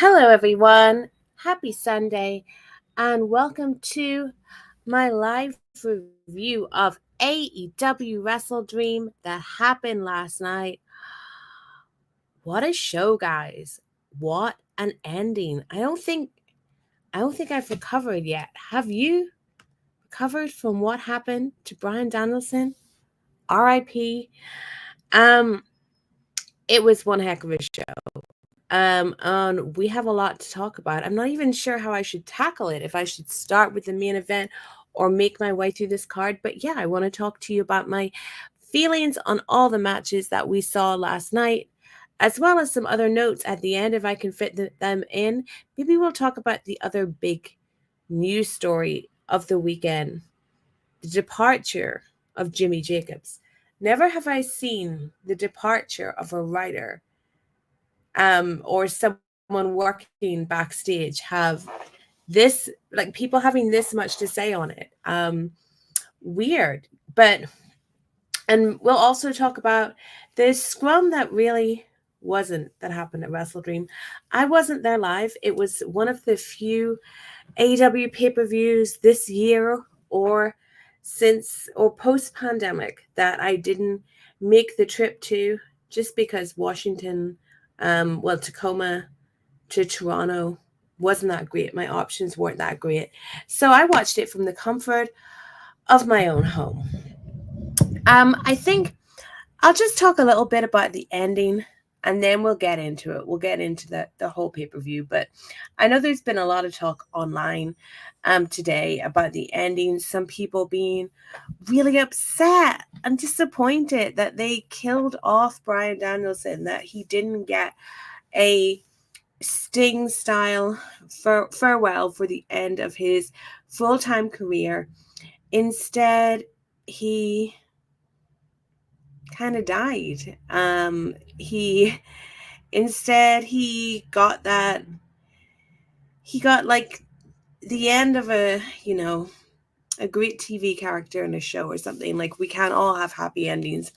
Hello, everyone. Happy Sunday, and welcome to my live review of AEW WrestleDream that happened last night. What a show, guys! What an ending! I don't think I've recovered yet. Have you recovered from what happened to Bryan Danielson? R.I.P. Um, it was one heck of a show. And we have a lot to talk about. I'm not even sure how I should tackle it, if I should start with the main event or make my way through this card. But yeah, I want to talk to you about my feelings on all the matches that we saw last night, as well as some other notes at the end if I can fit them in. Maybe we'll talk about the other big news story of the weekend, the departure of Jimmy Jacobs. Never have I seen the departure of a writer or someone working backstage have this, like, people having this much to say on it. Weird. But and we'll also talk about the scrum that really wasn't that happened at WrestleDream. I wasn't there live. It was one of the few AEW pay-per-views this year or since or post-pandemic that I didn't make the trip to, just because Washington, Tacoma to Toronto wasn't that great. My options weren't that great. So I watched it from the comfort of my own home. I think I'll just talk a little bit about the ending, and then we'll get into it. We'll get into the whole pay-per-view. But I know there's been a lot of talk online today about the ending. Some people being really upset and disappointed that they killed off Bryan Danielson, that he didn't get a Sting style farewell for the end of his full-time career. Instead, he kind of died. He got like the end of a great TV character in a show or something. Like, we can't all have happy endings.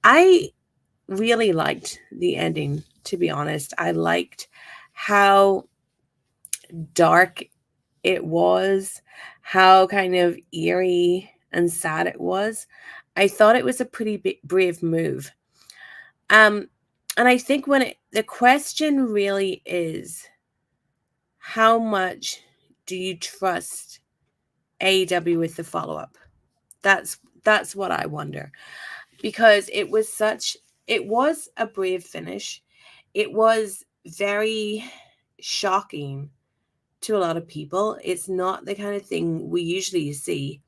I really liked the ending, to be honest. I liked how dark it was, how kind of eerie and sad it was. I thought it was a pretty brave move. And I think the question really is, how much do you trust AEW with the follow-up? That's what I wonder, because it was a brave finish. It was very shocking to a lot of people. It's not the kind of thing we usually see.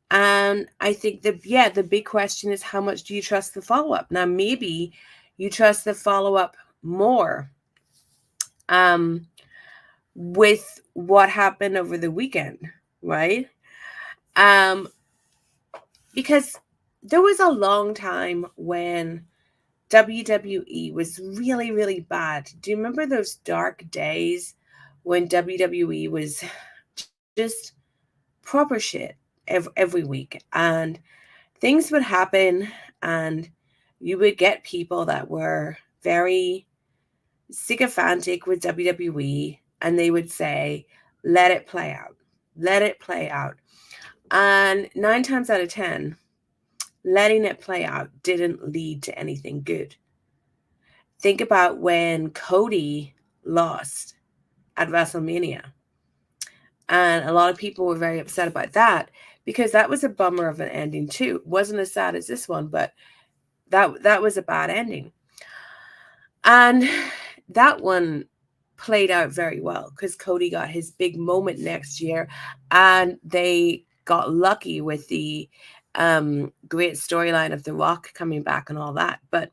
And I think the big question is, how much do you trust the follow-up? Now, maybe you trust the follow-up more with what happened over the weekend, right? Because there was a long time when WWE was really, really bad. Do you remember those dark days when WWE was just proper shit every week, and things would happen, and you would get people that were very sycophantic with WWE, and they would say, let it play out. Let it play out. And 9 times out of 10, letting it play out didn't lead to anything good. Think about when Cody lost at WrestleMania. And a lot of people were very upset about that, because that was a bummer of an ending too. It wasn't as sad as this one, but that was a bad ending. And that one played out very well, because Cody got his big moment next year, and they got lucky with the great storyline of The Rock coming back and all that. But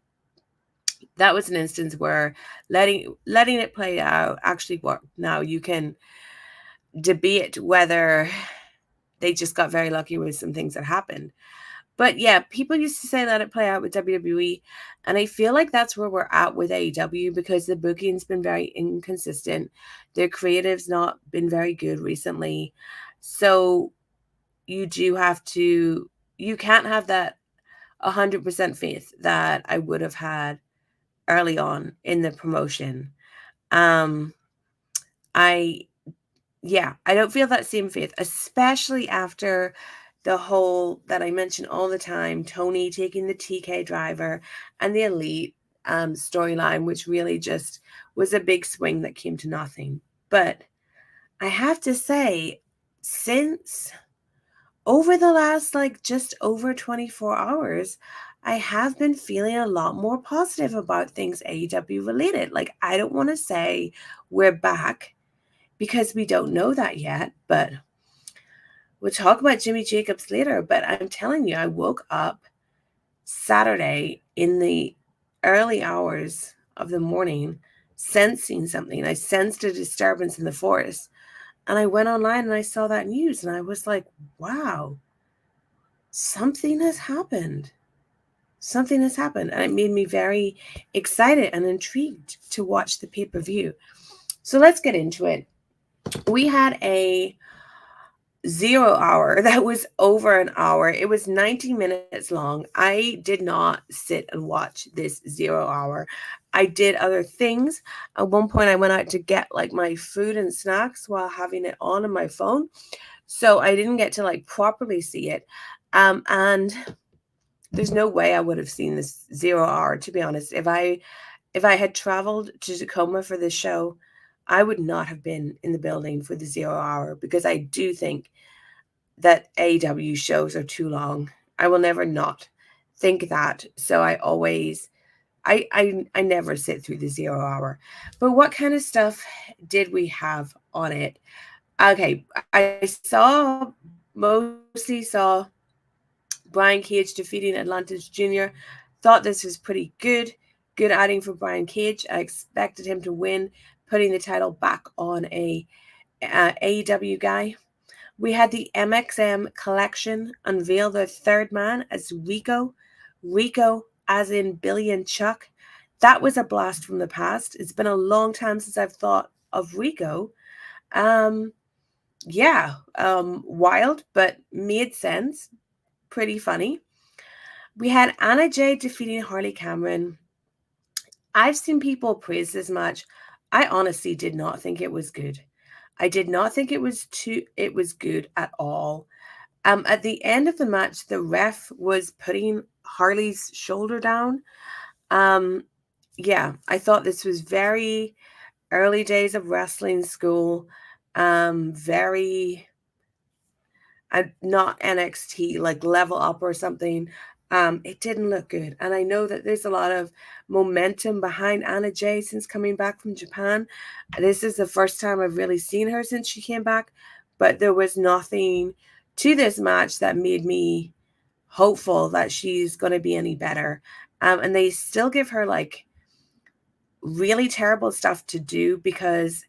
that was an instance where letting it play out actually worked. Now, you can debate whether they just got very lucky with some things that happened. But yeah, people used to say let it play out with WWE, and I feel like that's where we're at with AEW, because the booking's been very inconsistent. Their creative's not been very good recently. So you can't have that 100% faith that I would have had early on in the promotion. I don't feel that same faith, especially after the whole that I mention all the time, Tony taking the TK driver and the Elite storyline, which really just was a big swing that came to nothing. But I have to say, since over the last just over 24 hours, I have been feeling a lot more positive about things AEW related. I don't want to say we're back because we don't know that yet, but we'll talk about Jimmy Jacobs later. But I'm telling you, I woke up Saturday in the early hours of the morning sensing something. I sensed a disturbance in the forest. And I went online and I saw that news and I was like, wow, something has happened. Something has happened. And it made me very excited and intrigued to watch the pay-per-view. So let's get into it. We had a 0 hour that was over an hour. It was 90 minutes long. I did not sit and watch this 0 hour. I did other things. At one point I went out to get my food and snacks while having it on my phone, so I didn't get to properly see it. And there's no way I would have seen this 0 hour, to be honest. If I had traveled to Tacoma for this show, I would not have been in the building for the 0 hour, because I do think that AEW shows are too long. I will never not think that. So I always, I never sit through the 0 hour. But what kind of stuff did we have on it? Okay, I mostly saw Brian Cage defeating Atlantis Jr. Thought this was pretty good. Good adding for Brian Cage. I expected him to win, putting the title back on a AEW guy. We had the MXM collection unveil their third man as Rico. Rico as in Billy and Chuck. That was a blast from the past. It's been a long time since I've thought of Rico. Wild, but made sense. Pretty funny. We had Anna Jay defeating Harley Cameron. I've seen people praise this match. I honestly did not think it was good. I did not think it was good at all. At the end of the match, the ref was putting Harley's shoulder down. I thought this was very early days of wrestling school. Very not NXT, Level Up or something. It didn't look good. And I know that there's a lot of momentum behind Anna Jay since coming back from Japan. This is the first time I've really seen her since she came back, but there was nothing to this match that made me hopeful that she's going to be any better. And they still give her really terrible stuff to do, because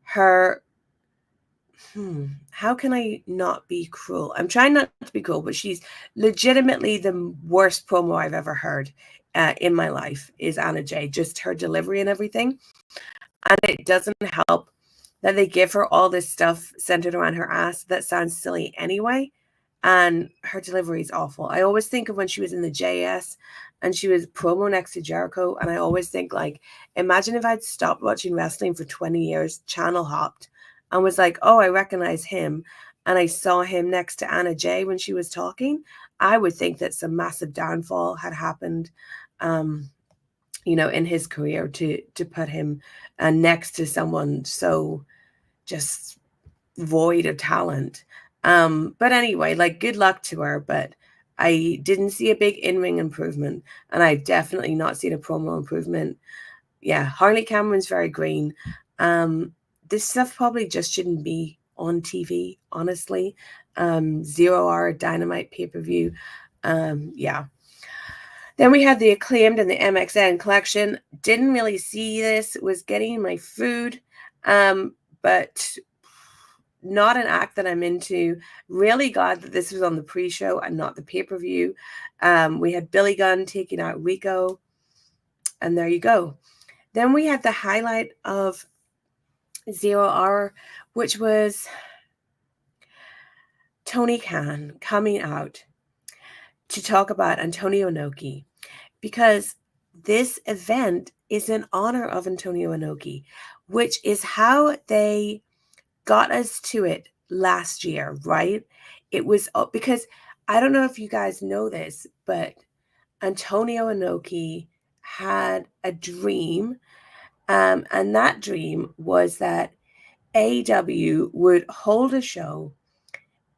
her how can I not be cruel? I'm trying not to be cruel, but she's legitimately the worst promo I've ever heard in my life is Anna Jay. Just her delivery and everything. And it doesn't help that they give her all this stuff centered around her ass that sounds silly anyway. And her delivery is awful. I always think of when she was in the JS and she was promo next to Jericho. And I always think imagine if I'd stopped watching wrestling for 20 years, channel hopped, and was like, oh, I recognize him, and I saw him next to Anna Jay when she was talking, I would think that some massive downfall had happened, in his career to put him next to someone so just void of talent. But anyway, good luck to her, but I didn't see a big in-ring improvement, and I've definitely not seen a promo improvement. Yeah, Harley Cameron's very green. This stuff probably just shouldn't be on TV, honestly. 0 hour Dynamite pay-per-view. Then we had the Acclaimed and the MXN collection. Didn't really see this. Was getting my food, but not an act that I'm into. Really glad that this was on the pre-show and not the pay-per-view. We had Billy Gunn taking out Rico, and there you go. Then we had the highlight of 0 hour, which was Tony Khan coming out to talk about Antonio Inoki, because this event is in honor of Antonio Inoki. which is how they got us to it last year, right? It was because I don't know if you guys know this, but Antonio Inoki had a dream, and that dream was that AEW would hold a show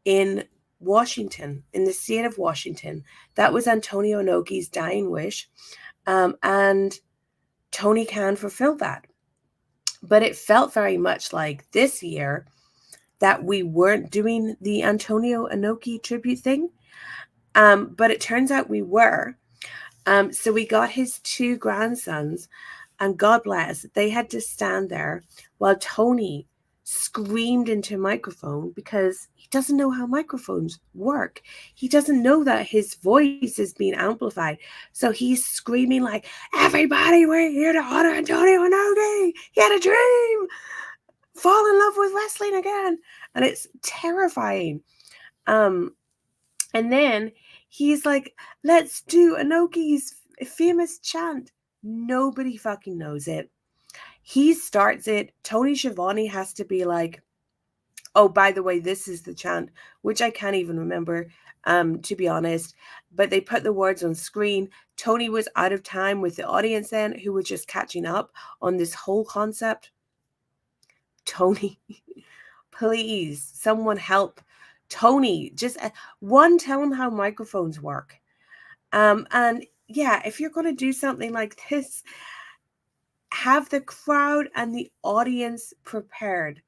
in Washington, in the state of Washington. That was Antonio Inoki's dying wish, and Tony Khan fulfilled that. But it felt very much like this year that we weren't doing the Antonio Inoki tribute thing, but it turns out we were. So we got his two grandsons, and God bless, they had to stand there while Tony screamed into a microphone because he doesn't know how microphones work. He doesn't know that his voice is being amplified. So he's screaming like, everybody, we're here to honor Antonio Inoki. He had a dream. Fall in love with wrestling again. And it's terrifying. And then he's like, let's do Inoki's famous chant. Nobody fucking knows it. He starts it. Tony Schiavone has to be like, oh, by the way, this is the chant, which I can't even remember, to be honest. But they put the words on screen. Tony was out of time with the audience then, who were just catching up on this whole concept. Tony, please, someone help. Tony, just tell him how microphones work. And yeah, if you're going to do something like this, have the crowd and the audience prepared,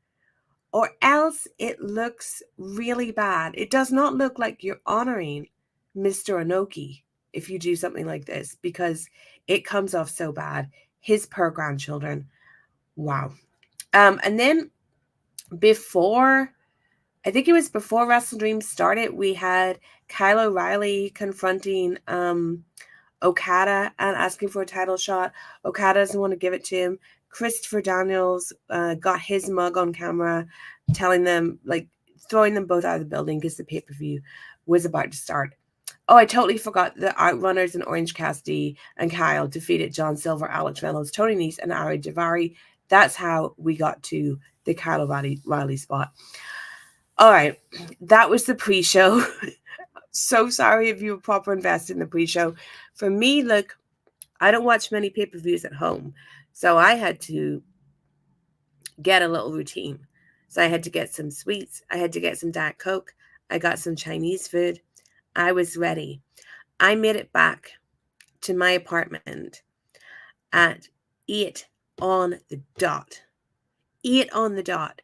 or else it looks really bad. It does not look like you're honoring Mr. Inoki if you do something like this, because it comes off so bad. His poor grandchildren. Wow. And then I think it was before WrestleDream started, we had Kyle O'Reilly confronting Okada and asking for a title shot. Okada doesn't want to give it to him. Christopher Daniels got his mug on camera, telling them, like, throwing them both out of the building because the pay-per-view was about to start. Oh, I totally forgot the Outrunners and Orange Cassidy and Kyle defeated John Silver, Alex Reynolds, Tony Nese, and Ari Daivari. That's how we got to the Kyle O'Reilly spot. All right, that was the pre-show. So sorry if you were proper invested in the pre-show. For me, look, I don't watch many pay-per-views at home, so I had to get a little routine. So I had to get some sweets. I had to get some Diet Coke. I got some Chinese food. I was ready. I made it back to my apartment at 8 on the dot. 8 on the dot.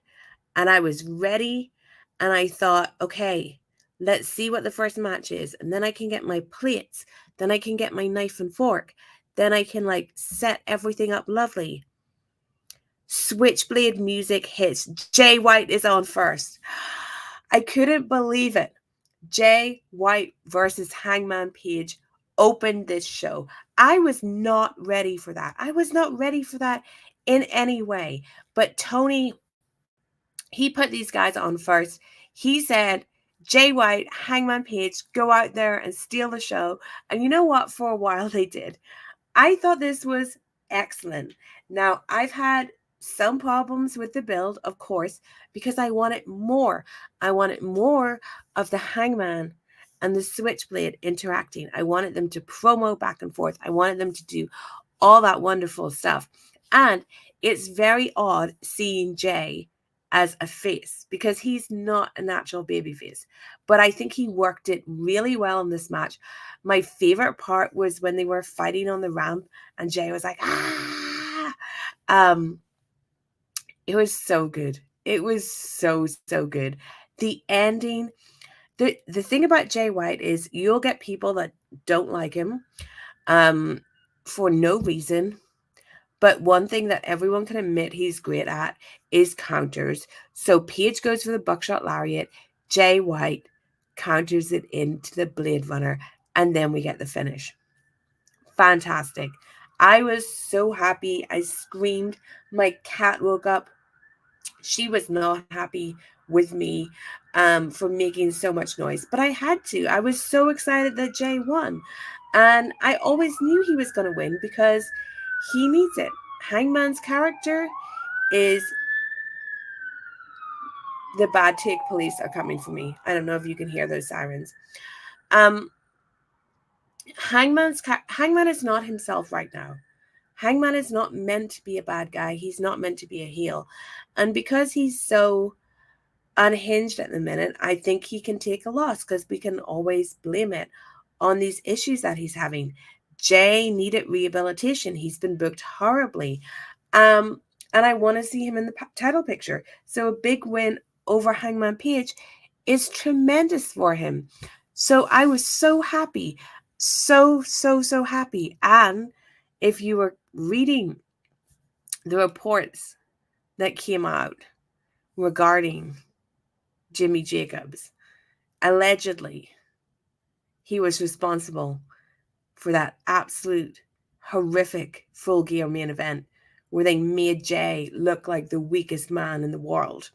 And I was ready, and I thought, okay, let's see what the first match is. And then I can get my plates. Then I can get my knife and fork. Then I can, like, set everything up lovely. Switchblade music hits. Jay White is on first. I couldn't believe it. Jay White versus Hangman Page opened this show. I was not ready for that. I was not ready for that in any way. But Tony, he put these guys on first. He said, Jay White, Hangman Page, go out there and steal the show. And you know what? For a while they did. I thought this was excellent. Now, I've had some problems with the build, of course, because I wanted more. I wanted more of the Hangman and the Switchblade interacting. I wanted them to promo back and forth. I wanted them to do all that wonderful stuff. And it's very odd seeing Jay as a face, because he's not a natural baby face. But I think he worked it really well in this match. My favorite part was when they were fighting on the ramp and Jay was like, ah! It was so good. It was so good. The ending, the thing about Jay White is you'll get people that don't like him for no reason. But one thing that everyone can admit he's great at is counters. So Paige goes for the buckshot lariat. Jay White counters it into the Blade Runner. And then we get the finish. Fantastic. I was so happy. I screamed. My cat woke up. She was not happy with me for making so much noise. But I had to. I was so excited that Jay won. And I always knew he was going to win because he needs it. Hangman's character is the bad take police are coming for me. I don't know if you can hear those sirens. Hangman is not himself right now. Hangman is not meant to be a bad guy. He's not meant to be a heel. And because he's so unhinged at the minute, I think he can take a loss because we can always blame it on these issues that he's having. Jay needed rehabilitation. He's been booked horribly. And I want to see him in the title picture. So a big win over Hangman Page is tremendous for him. So I was so happy. So happy. And if you were reading the reports that came out regarding Jimmy Jacobs, allegedly he was responsible for that absolute horrific Full Gear main event where they made Jay look like the weakest man in the world.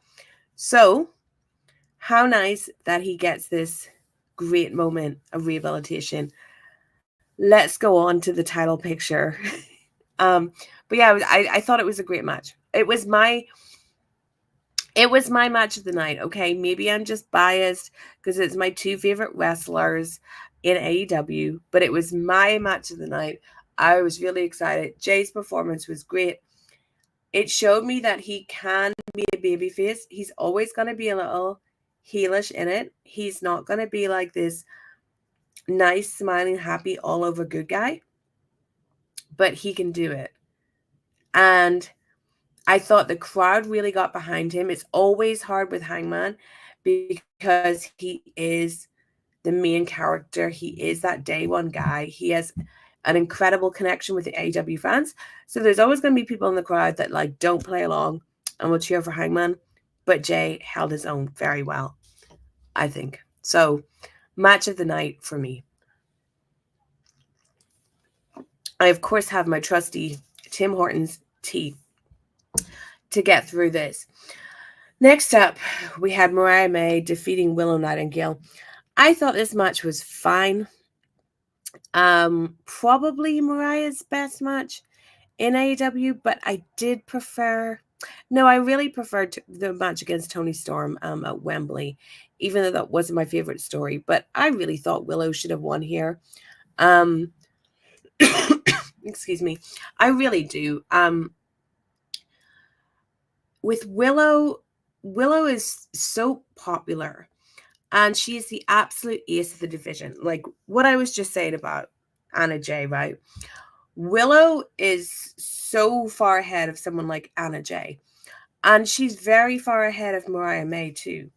So, how nice that he gets this great moment of rehabilitation. Let's go on to the title picture. But yeah, I thought it was a great match. It was my match of the night, okay? Maybe I'm just biased because it's my two favorite wrestlers in AEW, but it was my match of the night. I was really excited. Jay's performance was great. It showed me that he can be a babyface. He's always going to be a little heelish in it. He's not going to be like this nice, smiling, happy, all over good guy, but he can do it. And I thought the crowd really got behind him. It's always hard with Hangman because he is the main character. He is that day one guy. He has an incredible connection with the AEW fans. So there's always going to be people in the crowd that like don't play along and will cheer for Hangman. But Jay held his own very well, I think. So match of the night for me. I, of course, have my trusty Tim Hortons tea to get through this. Next up, we had Mariah May defeating Willow Nightingale. I thought this match was fine. Probably Mariah's best match in AEW, but I did prefer... No, I really preferred the match against Toni Storm at Wembley, even though that wasn't my favorite story. But I really thought Willow should have won here. Excuse me. I really do. With Willow is so popular. And she is the absolute ace of the division. Like what I was just saying about Anna Jay, right? Willow is so far ahead of someone like Anna Jay. And she's very far ahead of Mariah May too.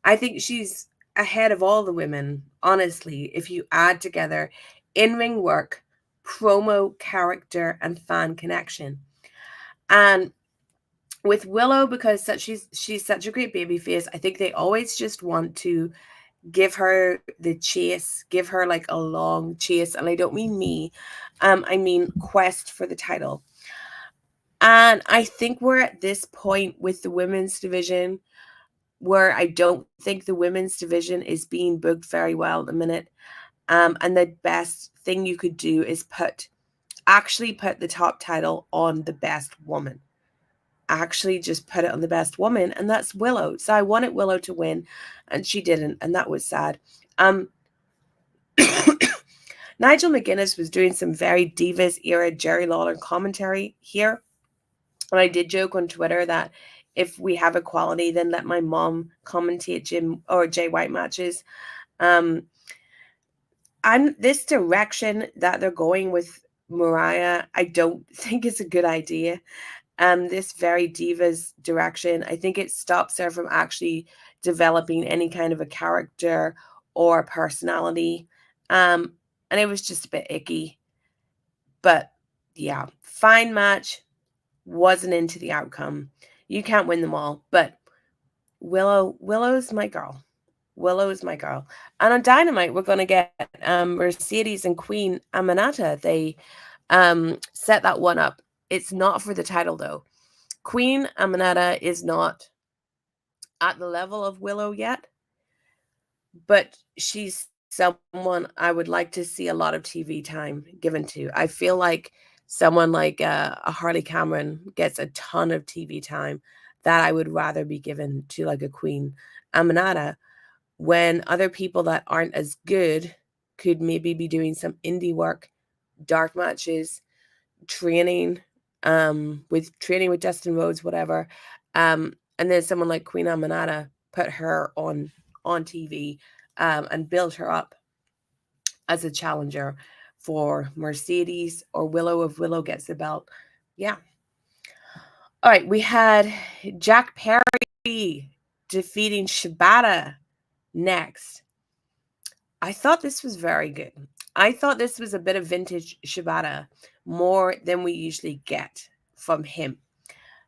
I think she's ahead of all the women, honestly, if you add together in-ring work, promo, character, and fan connection. And with Willow, because she's such a great babyface, I think they always just want to give her the chase, give her like a long chase. And I don't mean me, I mean quest for the title. And I think we're at this point with the women's division where I don't think the women's division is being booked very well at the minute. And the best thing you could do is actually put the top title on the best woman. Actually just put it on the best woman, and that's Willow. So I wanted Willow to win, and she didn't, and that was sad. Nigel McGuinness was doing some very Divas era Jerry Lawler commentary here, and I did joke on Twitter that if we have equality, then let my mom commentate Jim or Jay White matches. And this direction that they're going with Mariah, I don't think it's a good idea. This very Divas direction, I think it stops her from actually developing any kind of a character or personality. And it was just a bit icky. But yeah, fine match. Wasn't into the outcome. You can't win them all. But Willow's my girl. Willow is my girl. And on Dynamite, we're going to get Mercedes and Queen Aminata. They set that one up. It's not for the title, though. Queen Aminata is not at the level of Willow yet, but she's someone I would like to see a lot of TV time given to. I feel like someone like a Harley Cameron gets a ton of TV time that I would rather be given to like a Queen Aminata, when other people that aren't as good could maybe be doing some indie work, dark matches, training with Dustin Rhodes, whatever. And then someone like Queen Aminata, put her on TV and build her up as a challenger for Mercedes, or Willow if Willow gets the belt. Yeah. All right, we had Jack Perry defeating Shibata next. I thought this was very good. I thought this was a bit of vintage Shibata, more than we usually get from him.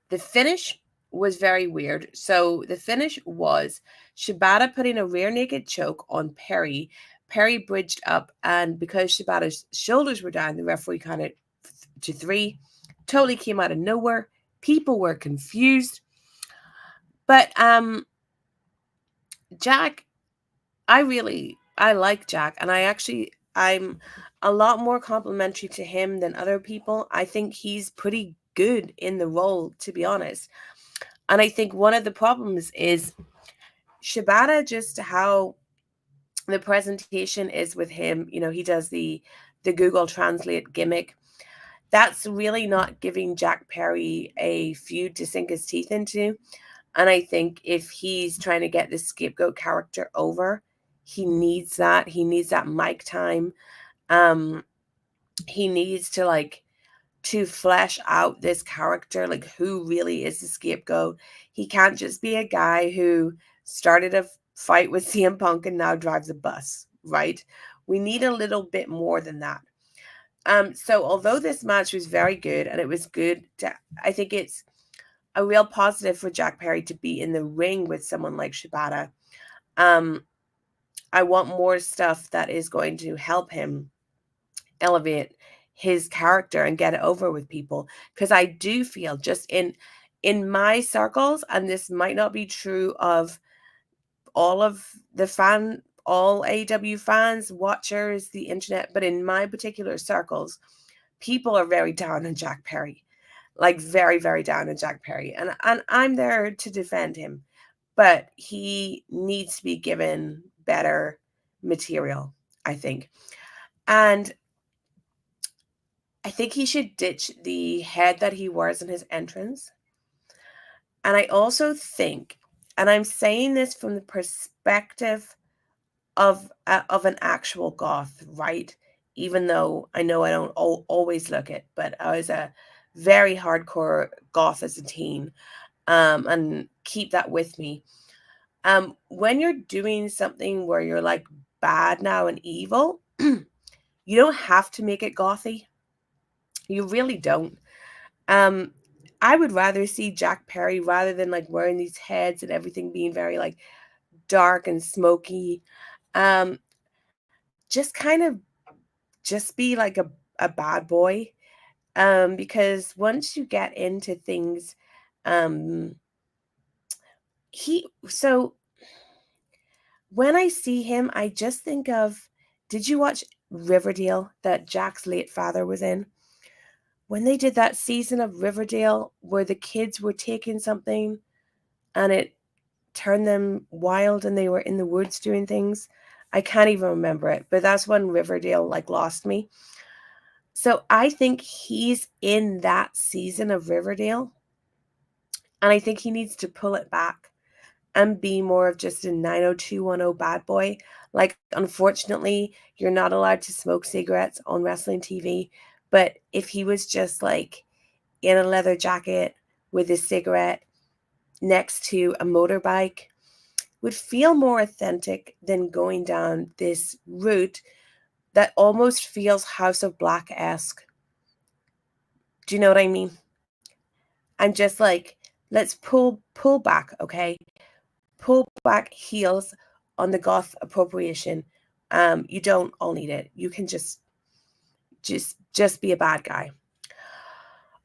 The finish was very weird. So the finish was Shibata putting a rear naked choke on Perry. Perry bridged up, and because Shibata's shoulders were down, the referee counted to 3. Totally came out of nowhere. People were confused. But Jack, I like Jack, and I'm a lot more complimentary to him than other people. I think he's pretty good in the role, to be honest. And I think one of the problems is Shibata, just how the presentation is with him. You know, he does the Google Translate gimmick. That's really not giving Jack Perry a feud to sink his teeth into. And I think if he's trying to get the scapegoat character over, he needs that. He needs that mic time. He needs to flesh out this character, like who really is the scapegoat. He can't just be a guy who started a fight with CM Punk and now drives a bus, right? We need a little bit more than that. So although this match was very good, and it was good I think it's a real positive for Jack Perry to be in the ring with someone like Shibata. I want more stuff that is going to help him elevate his character and get it over with people, because I do feel, just in my circles, and this might not be true of all AEW fans, watchers, the internet, but in my particular circles, people are very down on Jack Perry, like very, very down on Jack Perry, and I'm there to defend him, but he needs to be given better material, I think. And I think he should ditch the head that he wears in his entrance. And I also think, and I'm saying this from the perspective of an actual goth, right? Even though I know I don't always look it, but I was a very hardcore goth as a teen, and keep that with me. When you're doing something where you're like bad now and evil, you don't have to make it gothy. You really don't. I would rather see Jack Perry, rather than like wearing these heads and everything being very like dark and smoky. Just kind of just be like a bad boy. Because once you get into things, when I see him, I just think of, did you watch Riverdale that Jack's late father was in? When they did that season of Riverdale where the kids were taking something and it turned them wild and they were in the woods doing things. I can't even remember it, but that's when Riverdale like lost me. So I think he's in that season of Riverdale, and I think he needs to pull it back and be more of just a 90210 bad boy. Like, unfortunately, you're not allowed to smoke cigarettes on wrestling TV, but if he was just like in a leather jacket with a cigarette next to a motorbike, would feel more authentic than going down this route that almost feels House of Black-esque. Do you know what I mean? I'm just like, let's pull back, okay? Pull back heels on the goth appropriation. You don't all need it. You can just be a bad guy.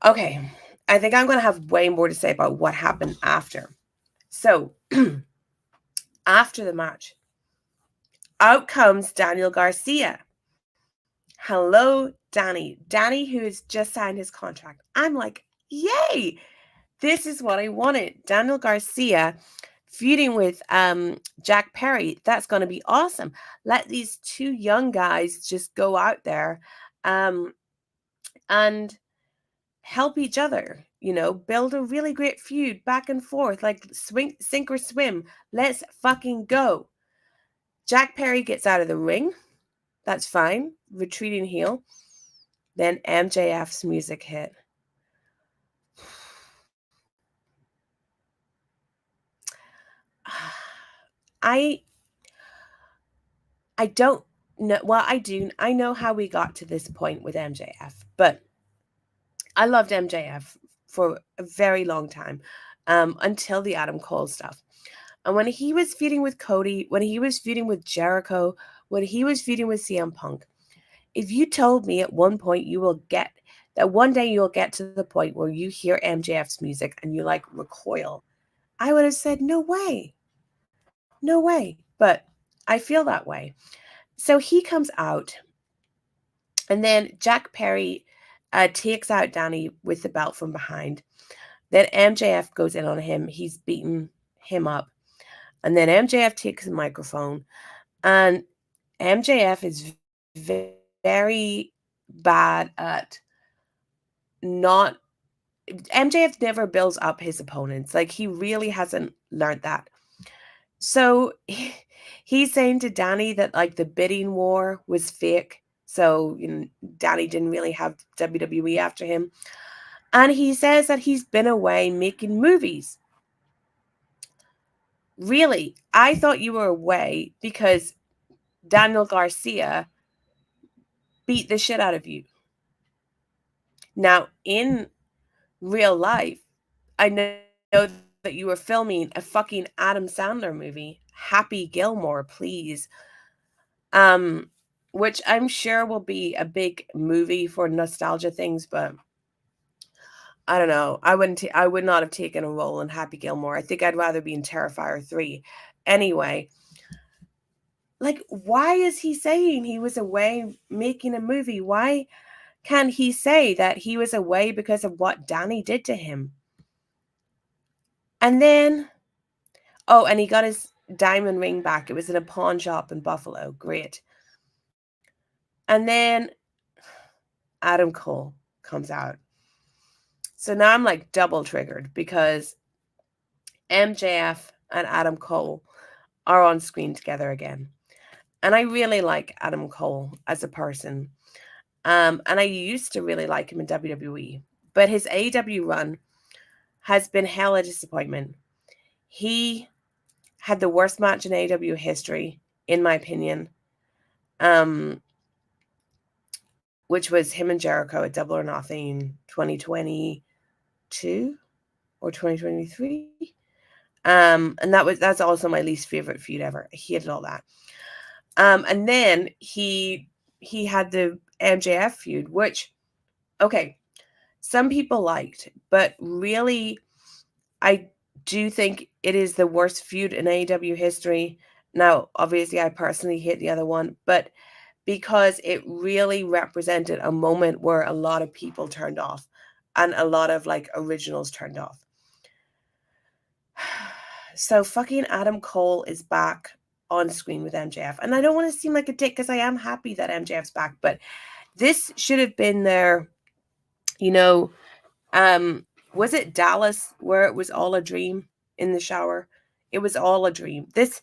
Okay, I think I'm going to have way more to say about what happened after. So, after the match, out comes Daniel Garcia. Hello, Danny. Danny, who has just signed his contract. I'm like, yay! This is what I wanted. Daniel Garcia feuding with Jack Perry. That's going to be awesome. Let these two young guys just go out there and help each other, build a really great feud back and forth, like sink or swim. Let's fucking go. Jack Perry gets out of the ring. That's fine. Retreating heel. Then MJF's music hit. I don't know. Well, I do. I know how we got to this point with MJF, but I loved MJF for a very long time, until the Adam Cole stuff. And when he was feuding with Cody, when he was feuding with Jericho, when he was feuding with CM Punk, if you told me at one point that one day you'll get to the point where you hear MJF's music and you like recoil, I would have said, no way. No way. But I feel that way. So he comes out, and then Jack Perry takes out Danny with the belt from behind. Then MJF goes in on him. He's beating him up. And then MJF takes the microphone. And MJF is very bad at not... MJF never builds up his opponents. Like, he really hasn't learned that. So he's saying to Danny that, like, the bidding war was fake. So, Danny didn't really have WWE after him. And he says that he's been away making movies. Really? I thought you were away because Daniel Garcia beat the shit out of you. Now, in real life, I know that you were filming a fucking Adam Sandler movie, Happy Gilmore, please. Which I'm sure will be a big movie for nostalgia things, but I don't know. I would not have taken a role in Happy Gilmore. I think I'd rather be in Terrifier 3. Anyway, like, why is he saying he was away making a movie? Why can't he say that he was away because of what Danny did to him? And then, and he got his diamond ring back. It was in a pawn shop in Buffalo. Great. And then Adam Cole comes out. So now I'm like double triggered because MJF and Adam Cole are on screen together again. And I really like Adam Cole as a person. And I used to really like him in WWE. But his AEW run has been hella disappointment. He had the worst match in AEW history, in my opinion. Which was him and Jericho at Double or Nothing 2022 or 2023. And that's also my least favorite feud ever. I hated all that. And then he had the MJF feud, which, okay, some people liked, but really, I do think it is the worst feud in AEW history. Now, obviously, I personally hate the other one, but because it really represented a moment where a lot of people turned off and a lot of like originals turned off. So fucking Adam Cole is back on screen with MJF. And I don't want to seem like a dick because I am happy that MJF's back, but this should have been their, was it Dallas where it was all a dream in the shower? It was all a dream. This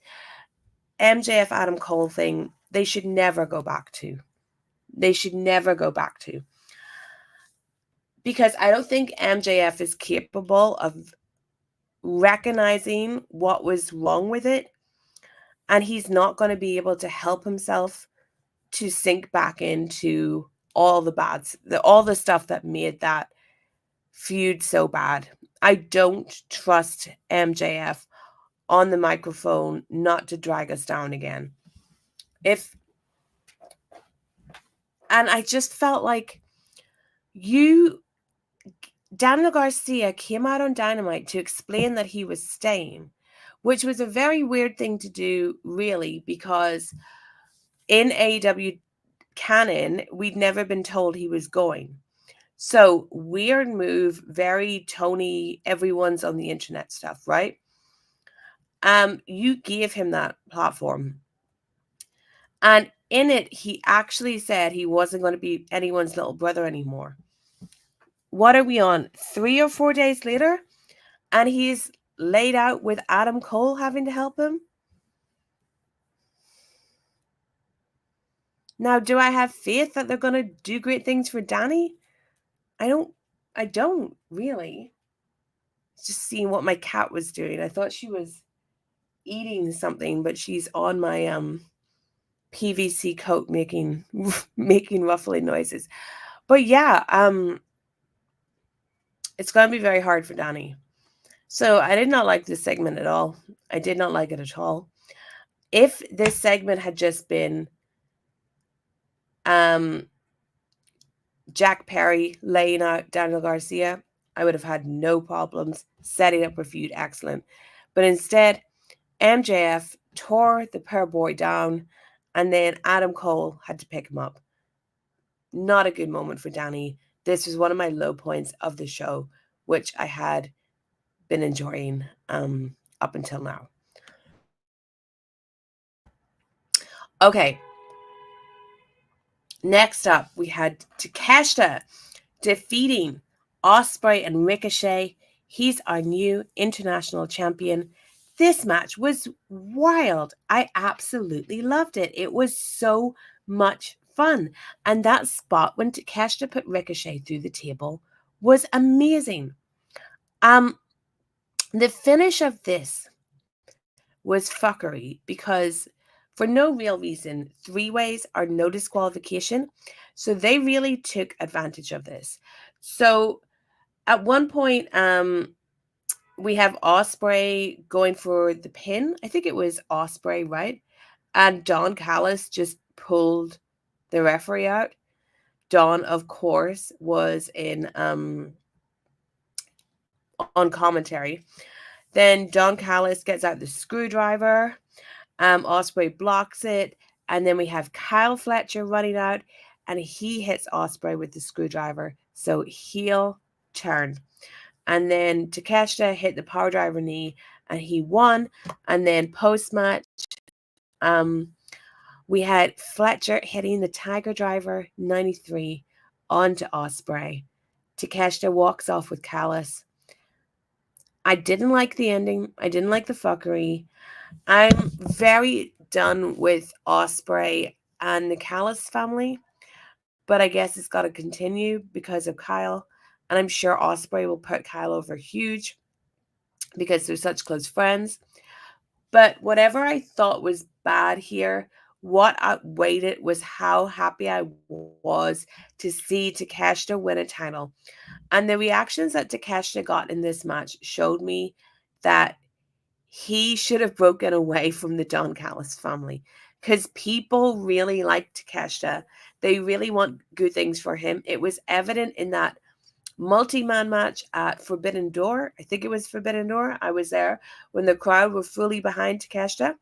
MJF Adam Cole thing, they should never go back to. They should never go back to. Because I don't think MJF is capable of recognizing what was wrong with it. And he's not going to be able to help himself to sink back into all the stuff that made that feud so bad. I don't trust MJF on the microphone not to drag us down again. And I just felt like Daniel Garcia came out on Dynamite to explain that he was staying, which was a very weird thing to do, really, because in AEW, canon, we'd never been told he was going. So weird move, very Tony, everyone's on the internet stuff, right? You gave him that platform. And in it, he actually said he wasn't going to be anyone's little brother anymore. What are we on? 3 or 4 days later? And he's laid out with Adam Cole having to help him? Now, do I have faith that they're going to do great things for Danny? I don't really. Just seeing what my cat was doing. I thought she was eating something, but she's on my PVC coat making ruffling noises. But yeah, it's going to be very hard for Danny. So I did not like this segment at all. I did not like it at all. If this segment had just been Jack Perry laying out Daniel Garcia, I would have had no problems setting up a feud. Excellent. But instead, MJF tore the poor boy down, and then Adam Cole had to pick him up. Not a good moment for Danny. This was one of my low points of the show, which I had been enjoying up until now. Okay. Next up, we had Takeshita defeating Ospreay and Ricochet. He's our new international champion. This match was wild. I absolutely loved it. It was so much fun. And that spot when Takeshita put Ricochet through the table was amazing. The finish of this was fuckery because for no real reason, 3-ways are no disqualification. So they really took advantage of this. So at one point, we have Ospreay going for the pin. I think it was Ospreay, right? And Don Callis just pulled the referee out. Don, of course, was in on commentary. Then Don Callis gets out the screwdriver. Ospreay blocks it. And then we have Kyle Fletcher running out. And he hits Ospreay with the screwdriver. So heel turn. And then Takeshita hit the power driver knee. And he won. And then post-match, we had Fletcher hitting the Tiger Driver 93 onto Ospreay. Takeshita walks off with Callis. I didn't like the ending. I didn't like the fuckery. I'm very done with Ospreay and the Callis family, but I guess it's got to continue because of Kyle. And I'm sure Ospreay will put Kyle over huge because they're such close friends. But whatever I thought was bad here, what outweighed it was how happy I was to see Takeshita win a title. And the reactions that Takeshita got in this match showed me that he should have broken away from the Don Callis family because people really like Takeshita. They really want good things for him. It was evident in that multi-man match at Forbidden Door. I think it was Forbidden Door. I was there when the crowd were fully behind Takeshita.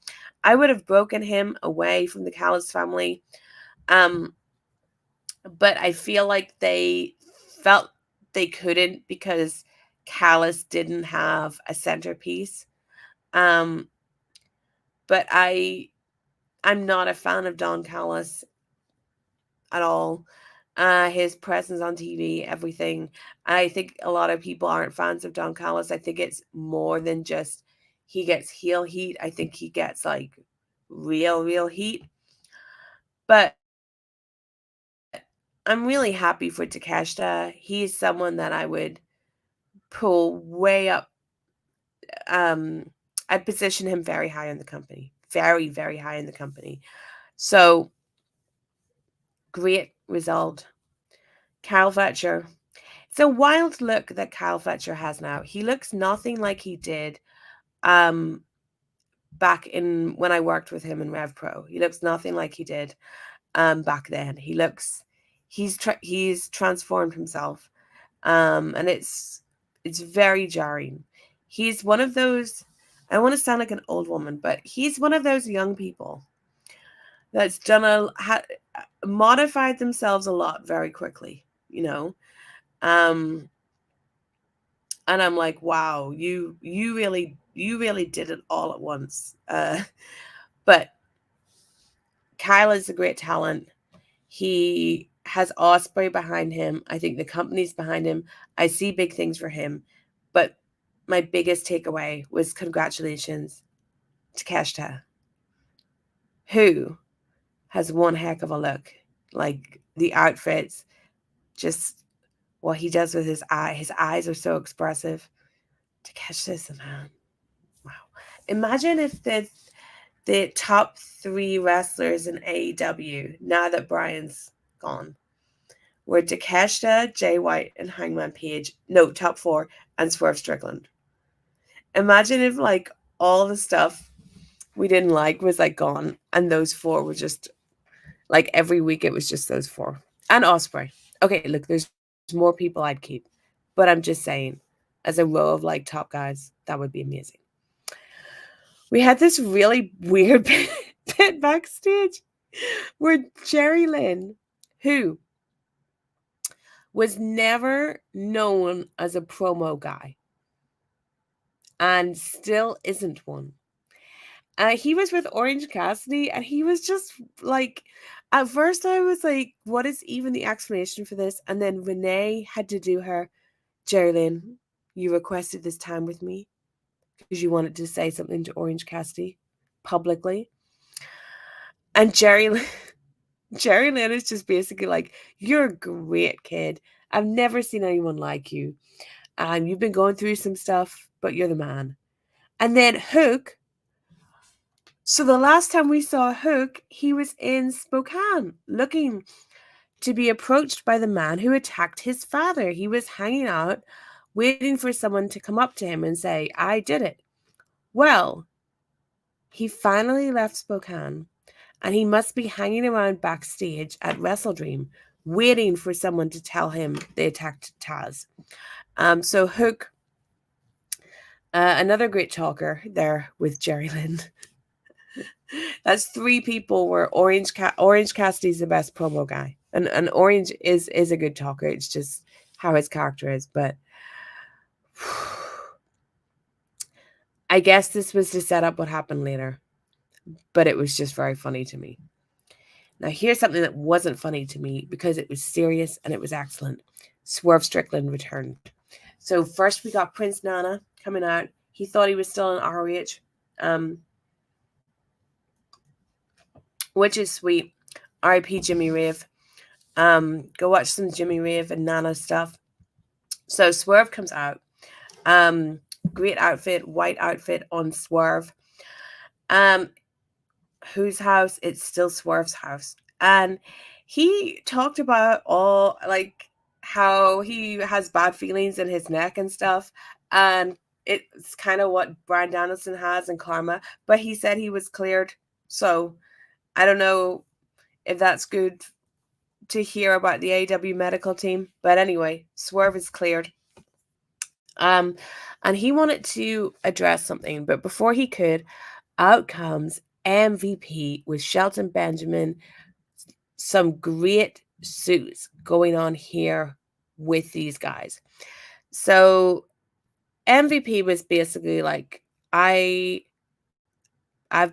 I would have broken him away from the Callis family. But I feel like they felt they couldn't because Callis didn't have a centerpiece. But I'm not a fan of Don Callis at all. His presence on TV, everything. I think a lot of people aren't fans of Don Callis. I think it's more than just he gets heel heat. I think he gets like real heat. But I'm really happy for Takeshita. He's someone that I would pull way up. I'd position him very high in the company. Very, very high in the company. So, great result. Kyle Fletcher. It's a wild look that Kyle Fletcher has now. He looks nothing like he did back in when I worked with him in Rev Pro. He looks nothing like he did back then. He's transformed himself. And it's very jarring. He's one of those, I don't want to sound like an old woman, but he's one of those young people that's done modified themselves a lot very quickly, you know. And I'm like, wow, you really did it all at once. But Kyle is a great talent. He has Osprey behind him. I think the company's behind him. I see big things for him. But my biggest takeaway was congratulations to Takeshita, who has one heck of a look. Like the outfits, just what he does with his eyes are so expressive. Takeshita's the man. Wow. Imagine if the top 3 wrestlers in AEW, now that Bryan's gone, were Takeshita, Jay White, and Hangman Page. No, top 4, and Swerve Strickland. Imagine if like all the stuff we didn't like was like gone, and those 4 were just like every week it was just those 4. And Osprey. Okay, look, there's more people I'd keep, but I'm just saying, as a row of like top guys, that would be amazing. We had this really weird bit backstage where Jerry Lynn, who was never known as a promo guy and still isn't one. He was with Orange Cassidy, and he was just like, at first I was like, what is even the explanation for this? And then Renee had to do her, Jerry Lynn, you requested this time with me because you wanted to say something to Orange Cassidy publicly. And Jerry Lynn is just basically like, you're a great kid. I've never seen anyone like you. You've been going through some stuff, but you're the man. And then Hook. So the last time we saw Hook, he was in Spokane looking to be approached by the man who attacked his father. He was hanging out, waiting for someone to come up to him and say, I did it. Well, he finally left Spokane, and he must be hanging around backstage at WrestleDream, waiting for someone to tell him they attacked Taz. So Hook, another great talker there with Jerry Lynn. That's 3 people where Orange Cassidy's the best promo guy. And Orange is a good talker. It's just how his character is. But I guess this was to set up what happened later. But it was just very funny to me. Now, here's something that wasn't funny to me because it was serious and it was excellent. Swerve Strickland returned. So first we got Prince Nana coming out. He thought he was still in ROH, which is sweet. R.I.P. Jimmy Rave. Go watch some Jimmy Rave and Nana stuff. So Swerve comes out. Great outfit, white outfit on Swerve. Whose house? It's still Swerve's house. And he talked about all like how he has bad feelings in his neck and stuff. And it's kind of what Bryan Danielson has in Karma. But he said he was cleared. So I don't know if that's good to hear about the AEW medical team. But anyway, Swerve is cleared. And he wanted to address something. But before he could, out comes MVP with Shelton Benjamin. Some great suits going on here with these guys. So MVP was basically like, I've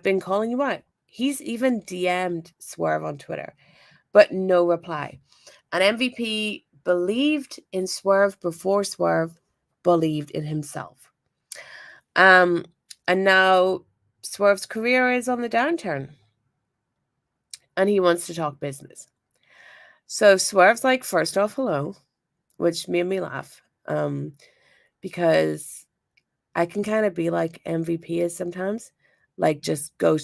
been calling you out. He's even DM'd Swerve on Twitter, but no reply. And MVP believed in Swerve before Swerve believed in himself. And now Swerve's career is on the downturn. And he wants to talk business. So Swerve's like, first off, hello, which made me laugh. Because I can kind of be like MVP is sometimes. Like, just go,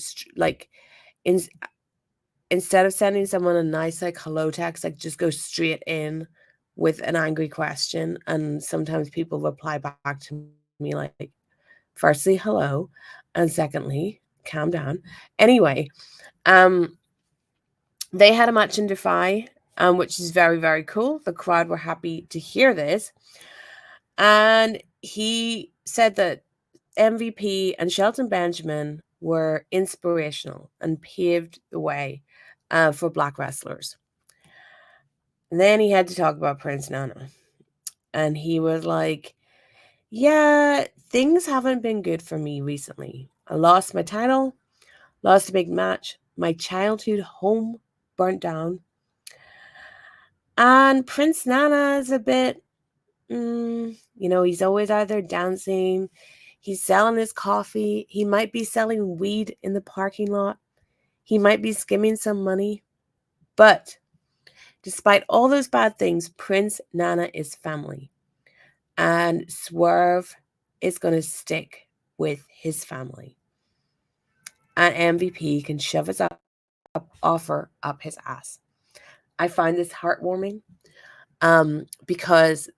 instead of sending someone a nice, like, hello text, like, just go straight in with an angry question. And sometimes people reply back to me like, firstly, hello. And secondly, calm down. Anyway, they had a match in Defy, which is very, very cool. The crowd were happy to hear this. And he said that MVP and Shelton Benjamin were inspirational and paved the way. for black wrestlers. And then he had to talk about Prince Nana. And he was like, yeah, things haven't been good for me recently. I lost my title, lost a big match, my childhood home burnt down. And Prince Nana is a bit, he's always out there dancing. He's selling his coffee. He might be selling weed in the parking lot. He might be skimming some money. But despite all those bad things, Prince Nana is family. And Swerve is going to stick with his family. And MVP can shove his offer up his ass. I find this heartwarming because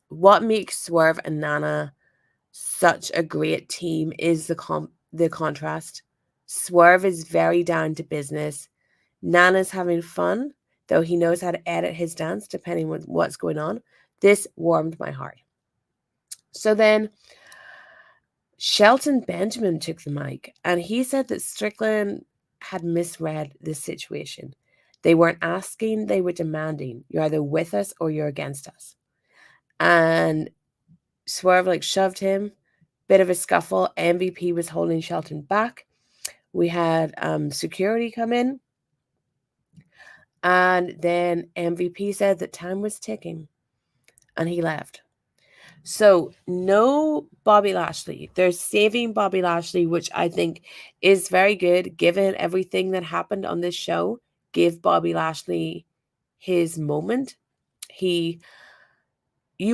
what makes Swerve and Nana such a great team is the contrast. Swerve is very down to business. Nana's having fun, though he knows how to edit his dance depending on what's going on. This warmed my heart. So then Shelton Benjamin took the mic, and he said that Strickland had misread this situation. They weren't asking, they were demanding. You're either with us or you're against us. And Swerve shoved him. Bit of a scuffle. MVP was holding Shelton back. We had security come in. And then MVP said that time was ticking. And he left. So no Bobby Lashley. They're saving Bobby Lashley, which I think is very good given everything that happened on this show. Give Bobby Lashley his moment. You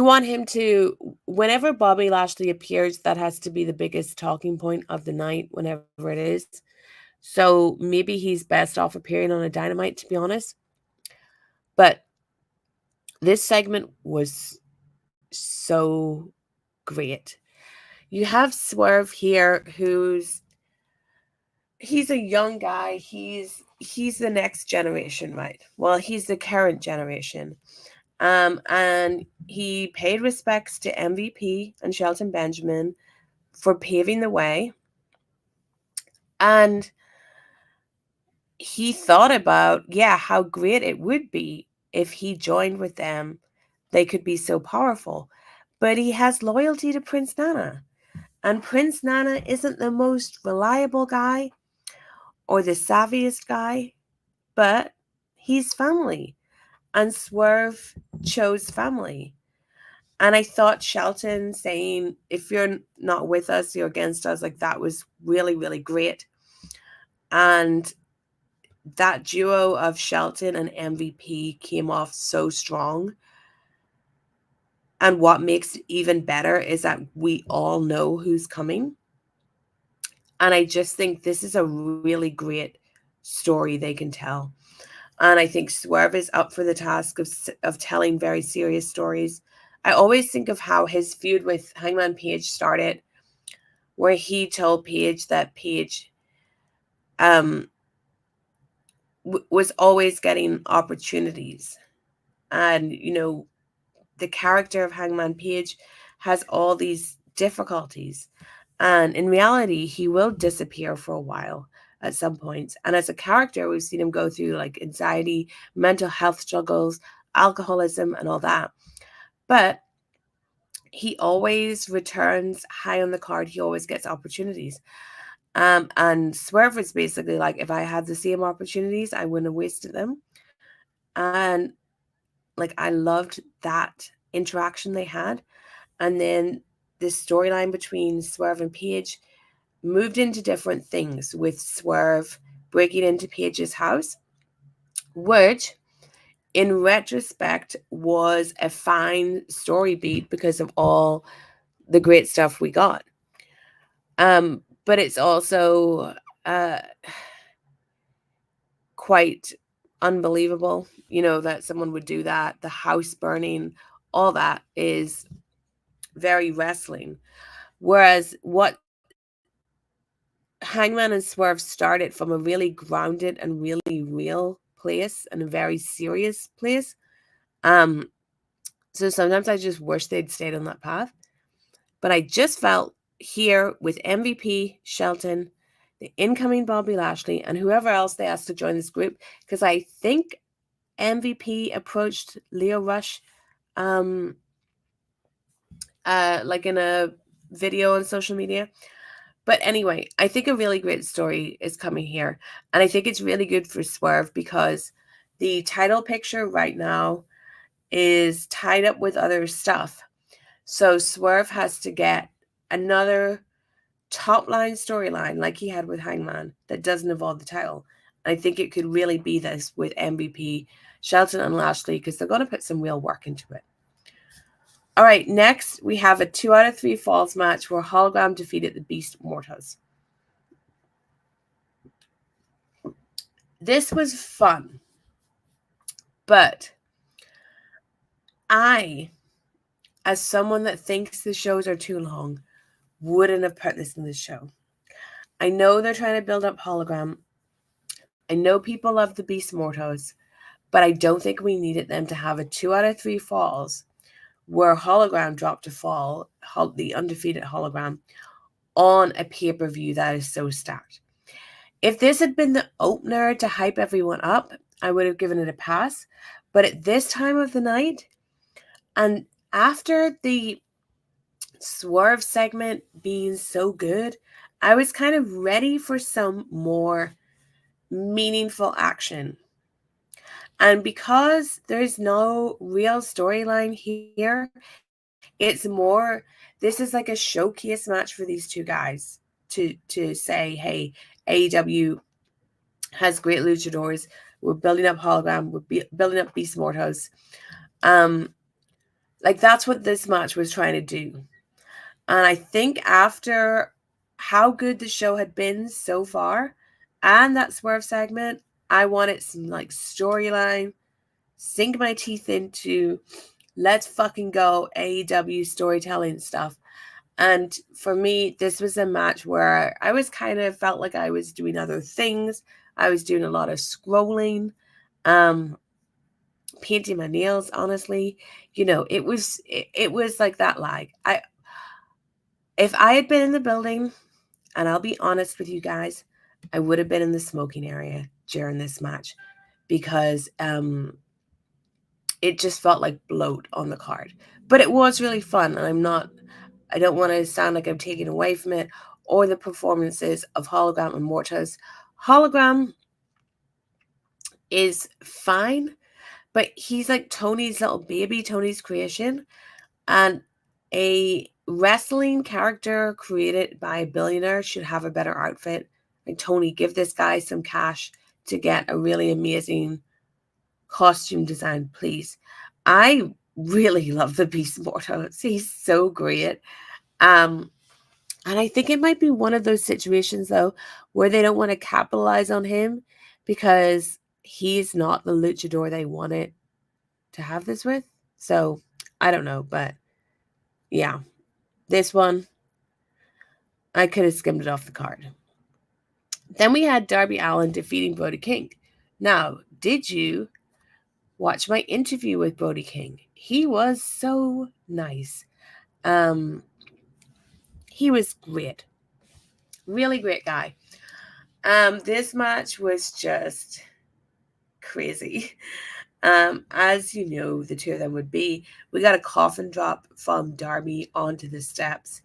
want him to, whenever Bobby Lashley appears, that has to be the biggest talking point of the night, whenever it is. So maybe he's best off appearing on a Dynamite, to be honest. But this segment was so great. You have Swerve here, he's a young guy. He's the next generation, right? Well, he's the current generation. And he paid respects to MVP and Shelton Benjamin for paving the way. And he thought about, how great it would be if he joined with them. They could be so powerful. But he has loyalty to Prince Nana. And Prince Nana isn't the most reliable guy or the savviest guy, but he's family. And Swerve chose family. And I thought Shelton saying, if you're not with us, you're against us, that was really, really great. And that duo of Shelton and MVP came off so strong. And what makes it even better is that we all know who's coming. And I just think this is a really great story they can tell. And I think Swerve is up for the task of telling very serious stories. I always think of how his feud with Hangman Page started, where he told Page that Page was always getting opportunities. And, the character of Hangman Page has all these difficulties. And in reality, he will disappear for a while at some points. And as a character, we've seen him go through anxiety, mental health struggles, alcoholism, and all that. But he always returns high on the card. He always gets opportunities. And Swerve is basically if I had the same opportunities, I wouldn't have wasted them. And I loved that interaction they had. And then the storyline between Swerve and Paige moved into different things, with Swerve breaking into Paige's house, which in retrospect was a fine story beat because of all the great stuff we got. But it's also quite unbelievable, that someone would do that. The house burning, all that is very wrestling. Whereas what Hangman and Swerve started from a really grounded and really real place and a very serious place. So sometimes I just wish they'd stayed on that path. But I just felt here with MVP, Shelton, the incoming Bobby Lashley, and whoever else they asked to join this group, because I think MVP approached Lio Rush like in a video on social media. But anyway, I think a really great story is coming here. And I think it's really good for Swerve because the title picture right now is tied up with other stuff. So Swerve has to get another top line storyline like he had with Hangman that doesn't involve the title. I think it could really be this with MVP, Shelton, and Lashley because they're going to put some real work into it. All right, next we have a 2 out of 3 falls match where Hologram defeated the Beast Mortals. This was fun, but I, as someone that thinks the shows are too long, wouldn't have put this in the show. I know they're trying to build up Hologram. I know people love the Beast Mortals, but I don't think we needed them to have a 2 out of 3 falls where Hologram dropped a fall, the undefeated Hologram, on a pay-per-view that is so stacked. If this had been the opener to hype everyone up, I would have given it a pass. But at this time of the night, and after the Swerve segment being so good, I was kind of ready for some more meaningful action. And because there's no real storyline here, it's more, this is like a showcase match for these two guys to say, hey, AEW has great luchadors. We're building up Hologram. We're building up Beast Mortals. Like that's what this match was trying to do. And I think after how good the show had been so far and that Swerve segment, I wanted some like storyline, sink my teeth into, let's fucking go AEW storytelling stuff. And for me, this was a match where I was kind of felt like I was doing other things. I was doing a lot of scrolling, painting my nails, honestly. You know, it was like that lag. If I had been in the building, and I'll be honest with you guys, I would have been in the smoking area during this match because it just felt like bloat on the card. But it was really fun, and I don't want to sound like I'm taking away from it or the performances of Hologram and Mortis. Hologram is fine, but he's like Tony's little baby, Tony's creation. And a wrestling character created by a billionaire should have a better outfit. Like, Tony, give this guy some cash to get a really amazing costume design, please. I really love the Beast Mortals. He's so great. And I think it might be one of those situations, though, where they don't want to capitalize on him because he's not the luchador they wanted to have this with. So, I don't know, but yeah, this one, I could have skimmed it off the card. Then we had Darby Allin defeating Brody King. Now, did you watch my interview with Brody King? He was so nice. He was great. Really great guy. This match was just crazy. As you know, the two of them would be. We got a coffin drop from Darby onto the steps.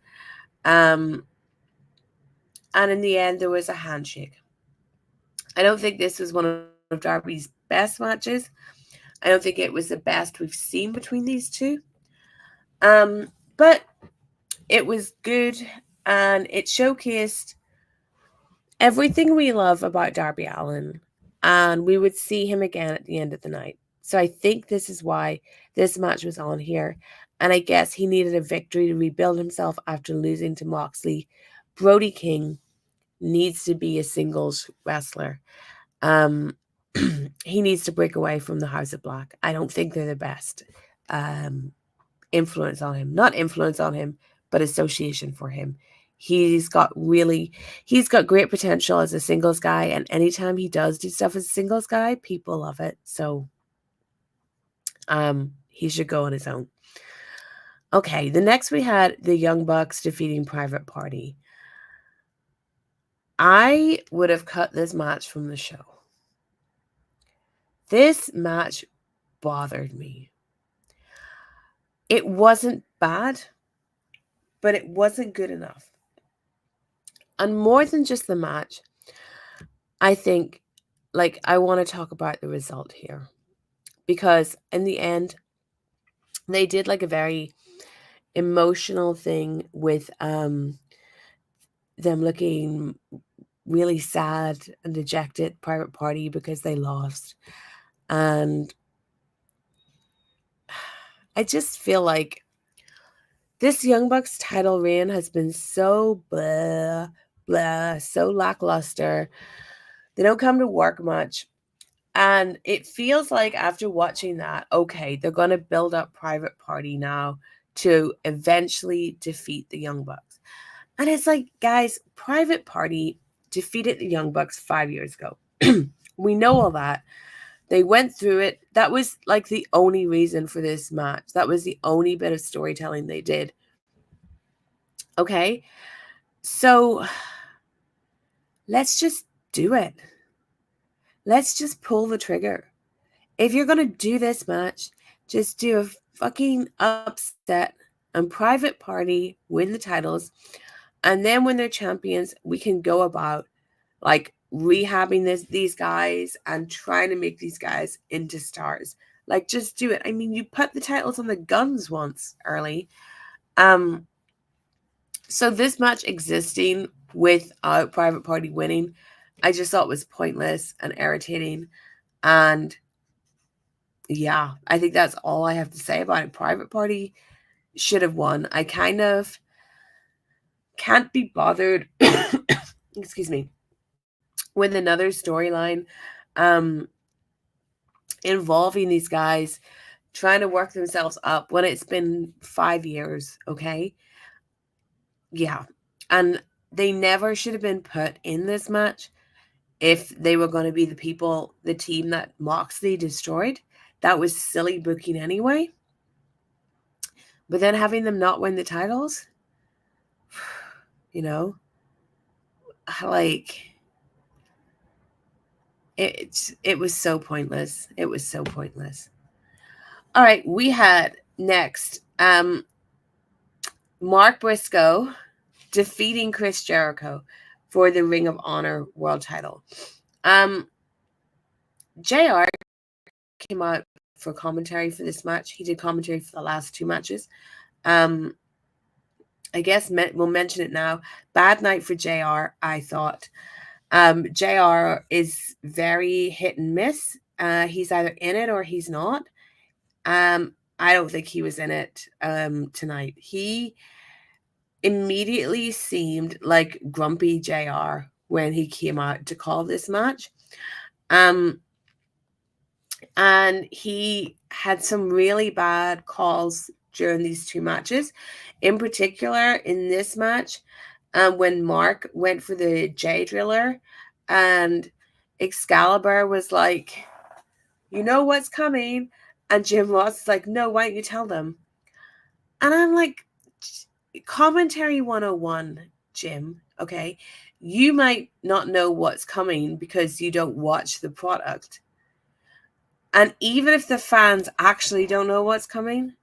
And in the end, there was a handshake. I don't think this was one of Darby's best matches. I don't think it was the best we've seen between these two. But it was good, and it showcased everything we love about Darby Allin, and we would see him again at the end of the night. So I think this is why this match was on here. And I guess he needed a victory to rebuild himself after losing to Moxley. Brody King needs to be a singles wrestler. He needs to break away from the House of Black. I don't think they're the best influence on him. Not influence on him, but association for him. He's got great potential as a singles guy, and anytime he does do stuff as a singles guy, people love it. So he should go on his own. Okay, the next we had the Young Bucks defeating Private Party. I would have cut this match from the show. This match bothered me. It wasn't bad, but it wasn't good enough. And more than just the match, I think, like, I want to talk about the result here. Because in the end, they did like a very emotional thing with them looking really sad and dejected, Private Party, because they lost. And I just feel like this Young Bucks title reign has been so blah, blah, so lackluster. They don't come to work much. And it feels like after watching that, okay, they're going to build up Private Party now to eventually defeat the Young Bucks. And it's like, guys, Private Party defeated the Young Bucks 5 years ago. We know all that. They went through it. That was like the only reason for this match. That was the only bit of storytelling they did. Okay? So let's just do it. Let's just pull the trigger. If you're going to do this match, just do a fucking upset and Private Party win the titles. And then when they're champions, we can go about like rehabbing these guys and trying to make these guys into stars. Like, just do it. I mean, you put the titles on the Guns once early. So this match existing without Private Party winning, I just thought was pointless and irritating. And yeah, I think that's all I have to say about it. Private Party should have won. I kind of can't be bothered, excuse me, with another storyline involving these guys trying to work themselves up when it's been 5 years, okay? Yeah. And they never should have been put in this match if they were going to be the team that Moxley destroyed. That was silly booking anyway. But then having them not win the titles, you know, like, it was so pointless. It was so pointless. All right, we had next Mark Briscoe defeating Chris Jericho for the Ring of Honor World Title. JR came out for commentary for this match. He did commentary for the last 2 matches. I guess we'll mention it now. Bad night for JR, I thought. JR is very hit and miss. He's either in it or he's not. I don't think he was in it tonight. He immediately seemed like grumpy JR when he came out to call this match. And he had some really bad calls during these 2 matches. In particular, in this match, when Mark went for the J Driller and Excalibur was like, you know what's coming? And Jim Ross is like, no, why don't you tell them? And I'm like, commentary 101, Jim, okay? You might not know what's coming because you don't watch the product. And even if the fans actually don't know what's coming,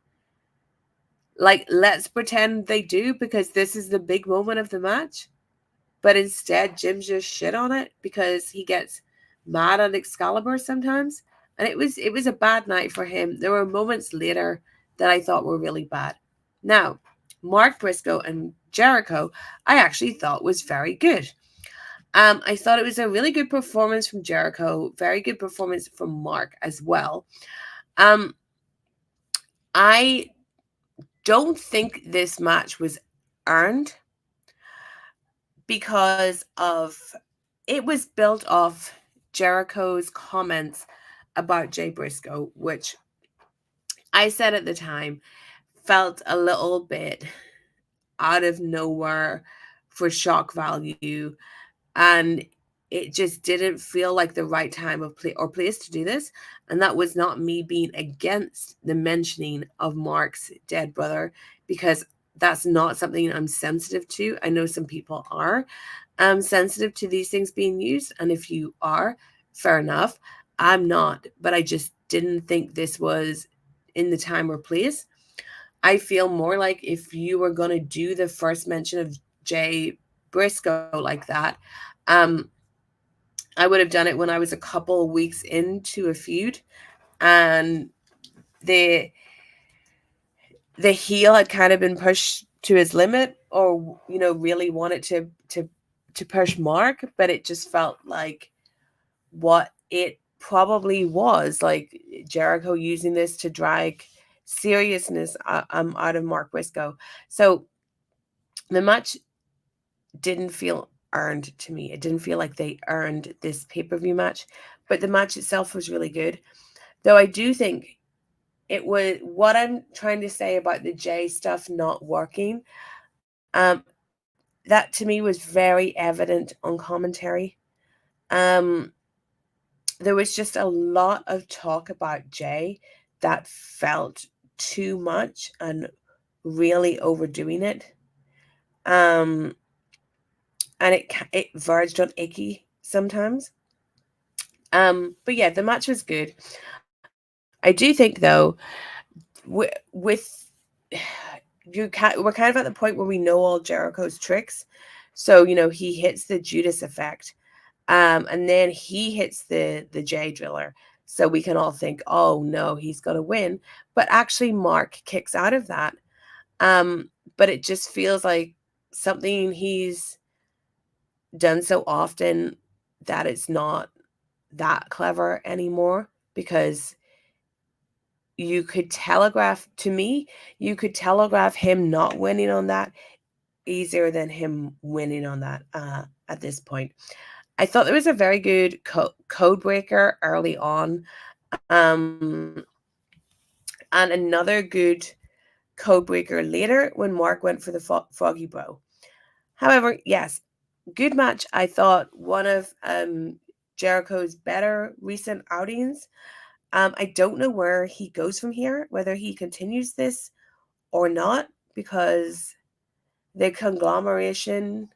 like, let's pretend they do because this is the big moment of the match. But instead, Jim just shit on it because he gets mad at Excalibur sometimes. And it was a bad night for him. There were moments later that I thought were really bad. Now, Mark Briscoe and Jericho, I actually thought was very good. I thought it was a really good performance from Jericho, very good performance from Mark as well. I don't think this match was earned because it was built off Jericho's comments about Jay Briscoe, which I said at the time felt a little bit out of nowhere for shock value, and it just didn't feel like the right time of place to do this. And that was not me being against the mentioning of Mark's dead brother, because That's not something I'm sensitive to. I know some people are sensitive to these things being used. And if you are, fair enough. I'm not. But I just didn't think this was in the time or place. I feel more like if you were going to do the first mention of Jay Briscoe like that, um, I would have done it when I was a couple of weeks into a feud and the heel had kind of been pushed to his limit, or really wanted to push Mark, but it just felt like what it probably was, like Jericho using this to drag seriousness out of Mark Briscoe. So the match didn't feel earned to me. It didn't feel like they earned this pay-per-view match, but the match itself was really good. Though I do think it was, what I'm trying to say about the Jay stuff not working, that to me was very evident on commentary. There was just a lot of talk about Jay that felt too much and really overdoing it. And it verged on icky sometimes. But yeah, the match was good. I do think though, with we're kind of at the point where we know all Jericho's tricks. So, he hits the Judas effect. And then he hits the J driller. So we can all think, oh no, he's gonna win. But actually Mark kicks out of that. But it just feels like something he's done so often that it's not that clever anymore, because you could telegraph him not winning on that easier than him winning on that at this point. I thought there was a very good code breaker early on, and another good code breaker later when Mark went for the Froggy Bro. However, yes, good match. I thought one of Jericho's better recent outings. I don't know where he goes from here, whether he continues this or not, because the conglomeration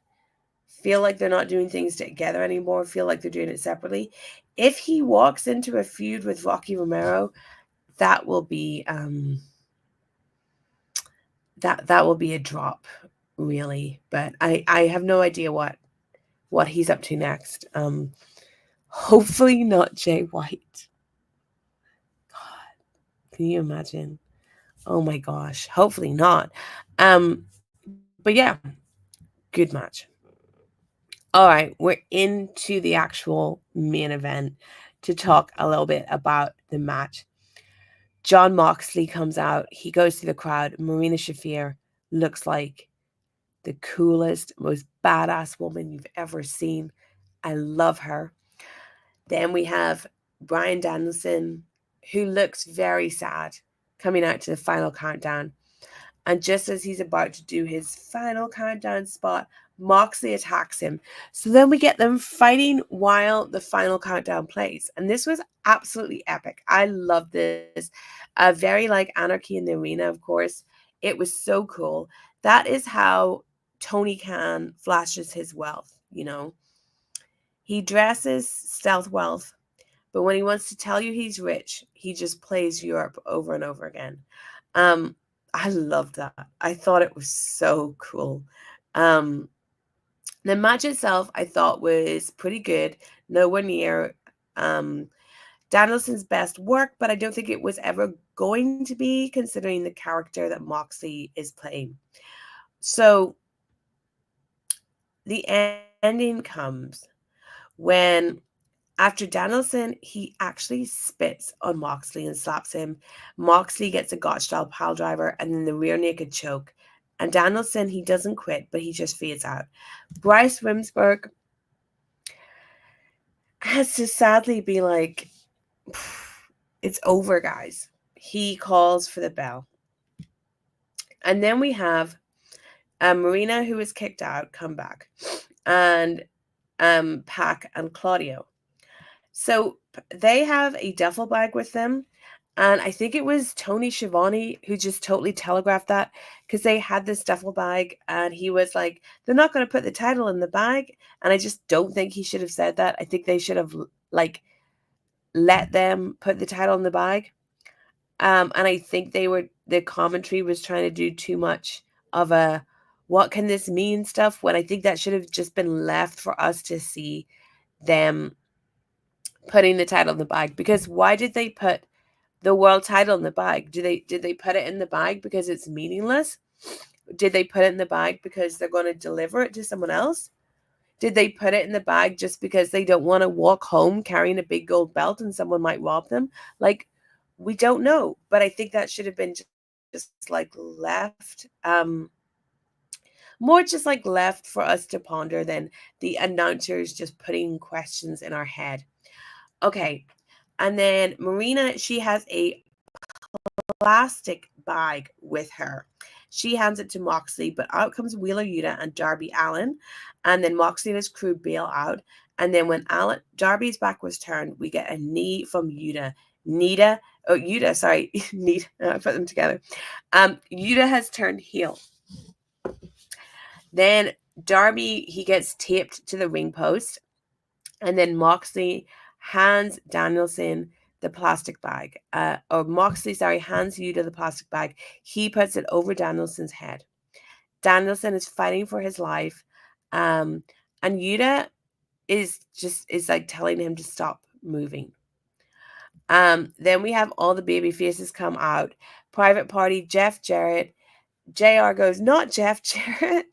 feel like they're not doing things together anymore, feel like they're doing it separately. If he walks into a feud with Rocky Romero, that will be that will be a drop, really. But I have no idea what he's up to next. Hopefully not Jay White. God, can you imagine? Oh my gosh, hopefully not. But yeah, good match. All right, we're into the actual main event to talk a little bit about the match. Jon Moxley comes out. He goes to the crowd. Marina Shafir looks like the coolest, most badass woman you've ever seen. I love her. Then we have Bryan Danielson, who looks very sad, coming out to the final countdown. And just as he's about to do his final countdown spot, Moxley attacks him. So then we get them fighting while the final countdown plays. And this was absolutely epic. I love this. Very like Anarchy in the Arena, of course. It was so cool. That is how Tony Khan flashes his wealth, He dresses stealth wealth, but when he wants to tell you he's rich, he just plays Europe over and over again. I loved that. I thought it was so cool. The match itself, I thought, was pretty good. Nowhere near Danielson's best work, but I don't think it was ever going to be, considering the character that Moxley is playing. So the ending comes when, after Danielson, he actually spits on Moxley and slaps him. Moxley gets a gotch-style pile driver and then the rear naked choke. And Danielson, he doesn't quit, but he just fades out. Bryce Wimsberg has to sadly be like, it's over, guys. He calls for the bell. And then we have Marina, who is kicked out, come back. And Pac and Claudio. So they have a duffel bag with them, And I think it was Tony Schiavone who just totally telegraphed that, because they had this duffel bag and he was like, they're not going to put the title in the bag. And I just don't think he should have said that. I think they should have like let them put the title in the bag. And I think the commentary was trying to do too much of a, what can this mean stuff, when I think that should have just been left for us to see them putting the title in the bag. Because why did they put the world title in the bag? Did they put it in the bag because it's meaningless? Did they put it in the bag because they're going to deliver it to someone else? Did they put it in the bag just because they don't want to walk home carrying a big gold belt and someone might rob them? Like, we don't know. But I think that should have been just like left, more just like left for us to ponder than the announcers just putting questions in our head. Okay. And then Marina, she has a plastic bag with her. She hands it to Moxley, but out comes Wheeler Yuta and Darby Allin. And then Moxley and his crew bail out. And then when Darby's back was turned, we get a knee from Yuta. Yuta, sorry. Nita, I put them together. Yuta has turned heel. Then Darby, he gets taped to the ring post. And then Moxley hands Danielson the plastic bag. Moxley hands Yuta the plastic bag. He puts it over Danielson's head. Danielson is fighting for his life. And Yuta is like telling him to stop moving. Then we have all the baby faces come out. Private Party, Jeff Jarrett. JR goes, not Jeff Jarrett.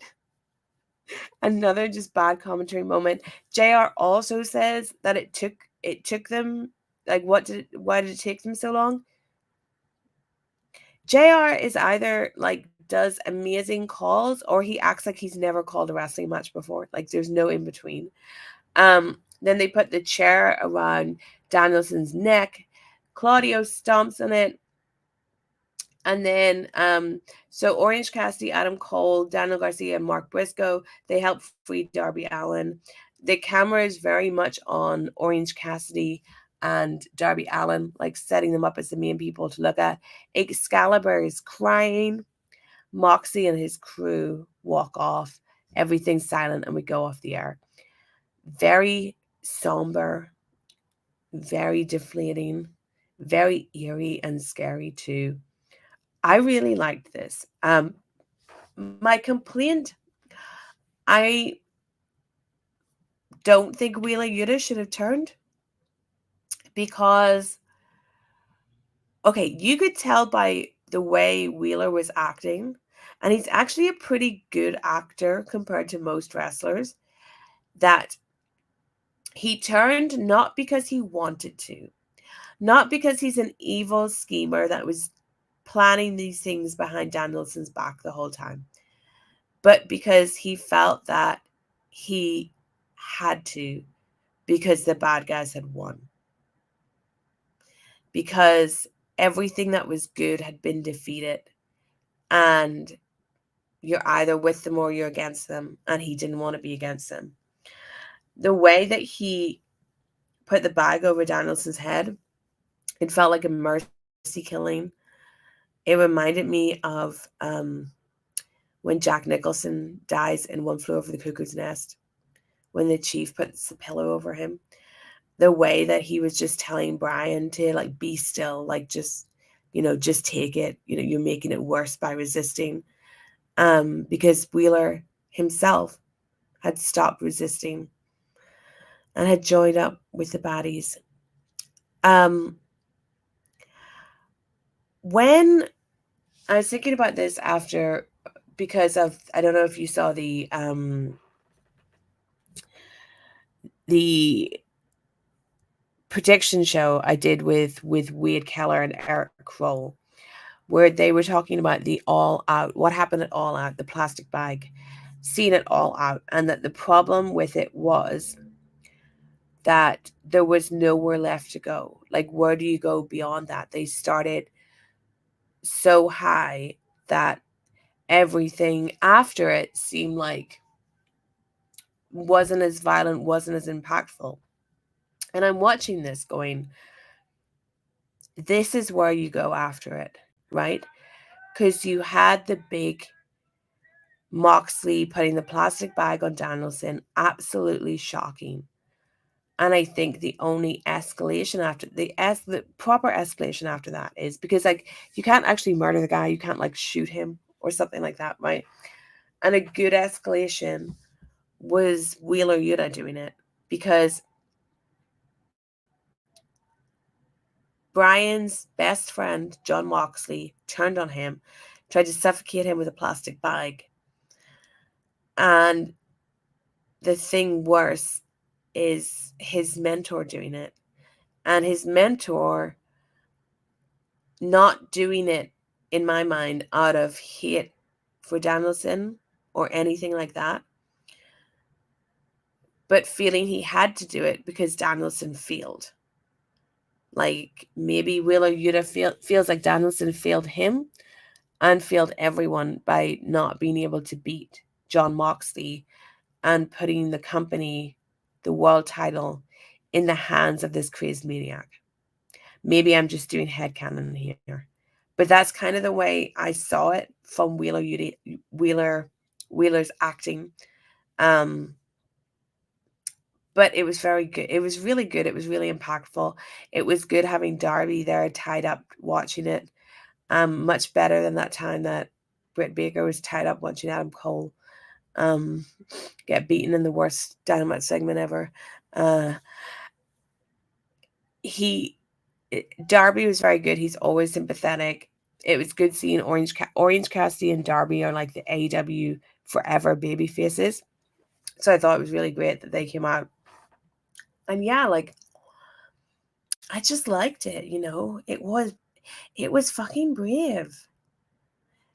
Another just bad commentary moment. JR also says that it took them, like, why did it take them so long? JR is either like does amazing calls or he acts like he's never called a wrestling match before. Like, there's no in between. Then they put the chair around Danielson's neck. Claudio stomps on it. And then, so Orange Cassidy, Adam Cole, Daniel Garcia, and Mark Briscoe, they help free Darby Allin. The camera is very much on Orange Cassidy and Darby Allin, like setting them up as the main people to look at. Excalibur is crying. Moxie and his crew walk off. Everything's silent and we go off the air. Very somber, very deflating, very eerie and scary too. I really liked this. My complaint, I don't think Wheeler Yuta should have turned, because, okay, you could tell by the way Wheeler was acting, and he's actually a pretty good actor compared to most wrestlers, that he turned not because he wanted to, not because he's an evil schemer that was planning these things behind Danielson's back the whole time, but because he felt that he had to, because the bad guys had won. Because everything that was good had been defeated, and you're either with them or you're against them, and he didn't want to be against them. The way that he put the bag over Danielson's head, it felt like a mercy killing. It reminded me of when Jack Nicholson dies in One Flew Over the Cuckoo's Nest, when the chief puts the pillow over him. The way that he was just telling Bryan to, like, be still, like, just take it. You're making it worse by resisting. Because Wheeler himself had stopped resisting and had joined up with the baddies. When I was thinking about this after, because of, I don't know if you saw the prediction show I did with Wade Keller and Eric Kroll, where they were talking about the All Out, what happened at All Out, the plastic bag, seeing it All Out, and that the problem with it was that there was nowhere left to go. Like, where do you go beyond that? They started so high that everything after it seemed like wasn't as violent, wasn't as impactful. And I'm watching this going, this is where you go after it, right? Because you had the big Moxley putting the plastic bag on Danielson, absolutely shocking. And I think the only escalation after the proper escalation after that is because, like, you can't actually murder the guy, you can't like shoot him or something like that, right? And a good escalation was Wheeler Yuta doing it, because Bryan's best friend, Jon Moxley, turned on him, tried to suffocate him with a plastic bag. And the thing worse is his mentor doing it. And his mentor not doing it, in my mind, out of hate for Danielson or anything like that, but feeling he had to do it because Danielson failed. Like, maybe Wheeler Yuta feels like Danielson failed him and failed everyone by not being able to beat Jon Moxley and putting the company, the world title, in the hands of this crazed maniac. Maybe I'm just doing headcanon here. But that's kind of the way I saw it from Wheeler's acting. But it was very good. It was really good. It was really impactful. It was good having Darby there tied up watching it. Much better than that time that Britt Baker was tied up watching Adam Cole get beaten in the worst Dynamite segment ever. Darby was very good. He's always sympathetic. It was good seeing Orange Cassidy and Darby are like the AEW forever baby faces. So I thought it was really great that they came out. And yeah, like, I just liked it, you know. It was fucking brave.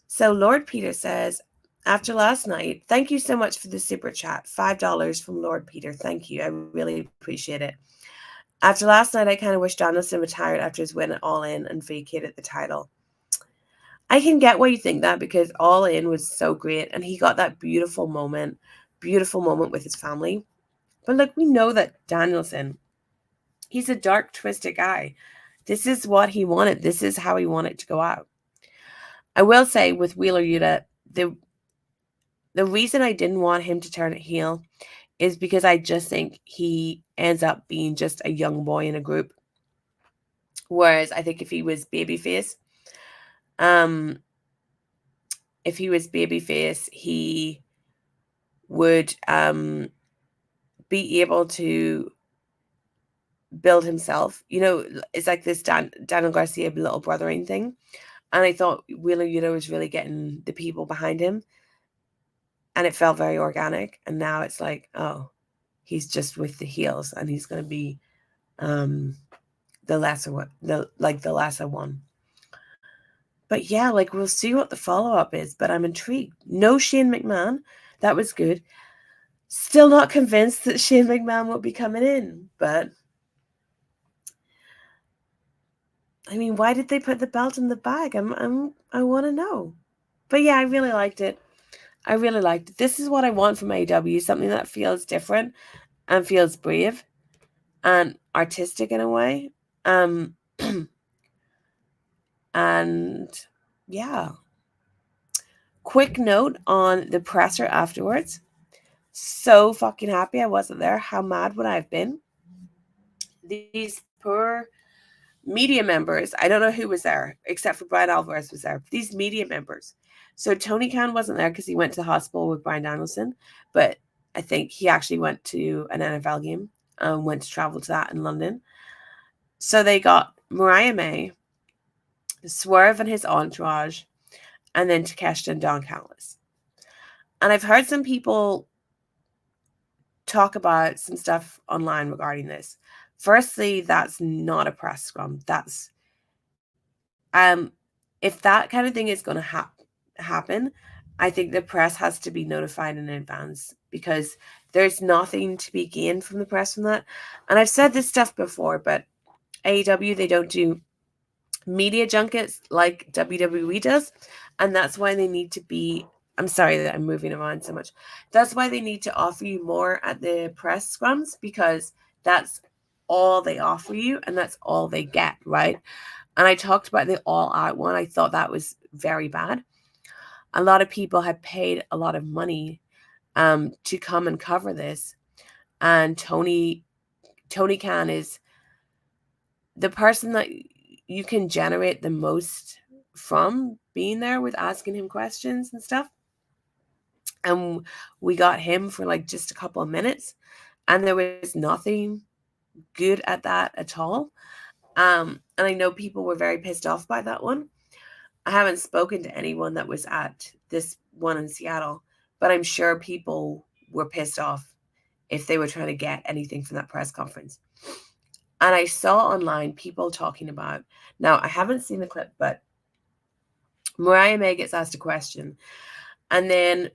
So Lord Peter says, after last night, thank you so much for the super chat. $5 from Lord Peter. Thank you. I really appreciate it. After last night, I kind of wish Danielson retired after his win at All In and vacated the title. I can get why you think that, because All In was so great and he got that beautiful moment with his family. But look, we know that Danielson, he's a dark, twisted guy. This is what he wanted. This is how he wanted to go out. I will say with Wheeler Yuta, the reason I didn't want him to turn it heel is because I just think he ends up being just a young boy in a group. Whereas I think if he was babyface, he would be able to build himself. You know, it's like this Daniel Garcia little brothering thing. And I thought Wheeler Yuta was really getting the people behind him. And it felt very organic. And now it's like, oh, he's just with the heels and he's going to be the lesser one. But yeah, like, we'll see what the follow-up is, but I'm intrigued. No Shane McMahon. That was good. Still not convinced that Shane McMahon will be coming in, but I mean, why did they put the belt in the bag? I want to know. But yeah, I really liked it. This is what I want from AEW, something that feels different and feels brave and artistic in a way. And yeah. Quick note on the presser afterwards. So fucking happy I wasn't there. How mad would I have been? These poor media members, I don't know who was there, except for Brian Alvarez was there. These media members. So Tony Khan wasn't there because he went to the hospital with Bryan Danielson, but I think he actually went to an NFL game and went to travel to that in London. So they got Mariah May, Swerve and his entourage, and then Takeshita and Don Callis. And I've heard some people talk about some stuff online regarding this. Firstly, that's not a press scrum. That's if that kind of thing is going to happen, I think the press has to be notified in advance, because there's nothing to be gained from the press from that. And I've said this stuff before, but AEW, they don't do media junkets like WWE does, and that's why they need to be, I'm sorry that I'm moving around so much. That's why they need to offer you more at the press scrums, because that's all they offer you and that's all they get, right? And I talked about the All Out one. I thought that was very bad. A lot of people had paid a lot of money to come and cover this. And Tony Khan is the person that you can generate the most from being there with asking him questions and stuff. And we got him for like just a couple of minutes, and there was nothing good at that at all. And I know people were very pissed off by that one. I haven't spoken to anyone that was at this one in Seattle, but I'm sure people were pissed off if they were trying to get anything from that press conference. And I saw online people talking about, now I haven't seen the clip, but Mariah May gets asked a question, and then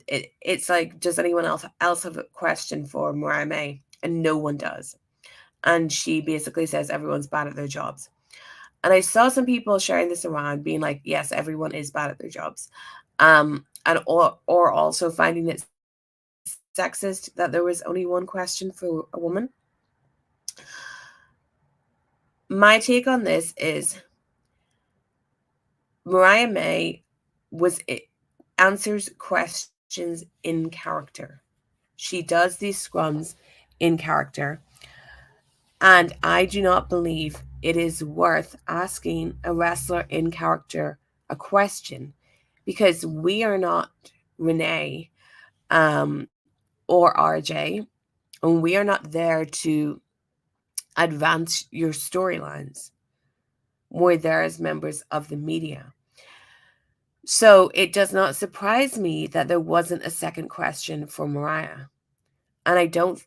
it's like, does anyone else have a question for Mariah May? And no one does. And she basically says everyone's bad at their jobs. And I saw some people sharing this around being like, yes, everyone is bad at their jobs. And or also finding it sexist that there was only one question for a woman. My take on this is Mariah May answers questions in character. She does these scrums in character. And I do not believe it is worth asking a wrestler in character a question, because we are not Renee or RJ, and we are not there to advance your storylines. We're there as members of the media. So it does not surprise me that there wasn't a second question for Mariah. And I don't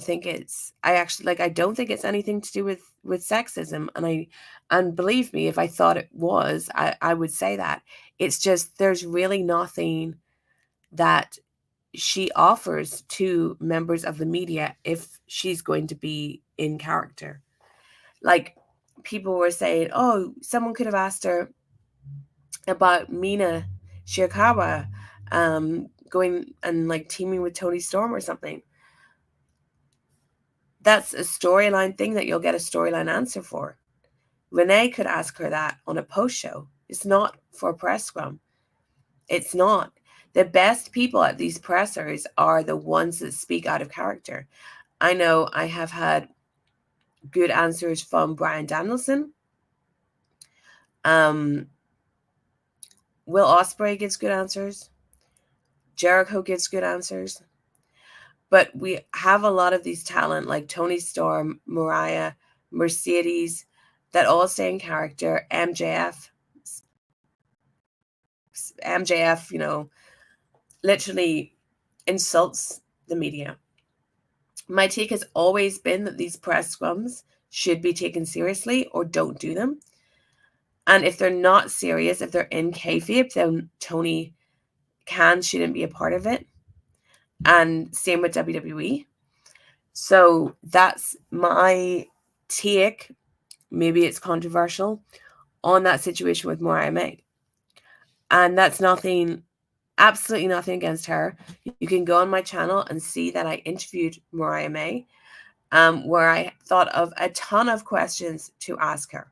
think it's anything to do with sexism. And believe me, if I thought it was, I would say that. It's just there's really nothing that she offers to members of the media if she's going to be in character. Like, people were saying, oh, someone could have asked her about Mina Shirakawa going and like teaming with Toni Storm or something. That's a storyline thing that you'll get a storyline answer for. Renee could ask her that on a post show. It's not for a press scrum. It's not. The best people at these pressers are the ones that speak out of character. I know I have had good answers from Bryan Danielson. Will Ospreay gives good answers. Jericho gives good answers. But we have a lot of these talent like Toni Storm, Mariah, Mercedes, that all stay in character. MJF, literally insults the media. My take has always been that these press scrums should be taken seriously or don't do them. And if they're not serious, if they're in kayfabe, then Tony Khan shouldn't be a part of it. And same with WWE. So that's my take. Maybe it's controversial on that situation with Mariah May. And that's nothing, absolutely nothing against her. You can go on my channel and see that I interviewed Mariah May, where I thought of a ton of questions to ask her.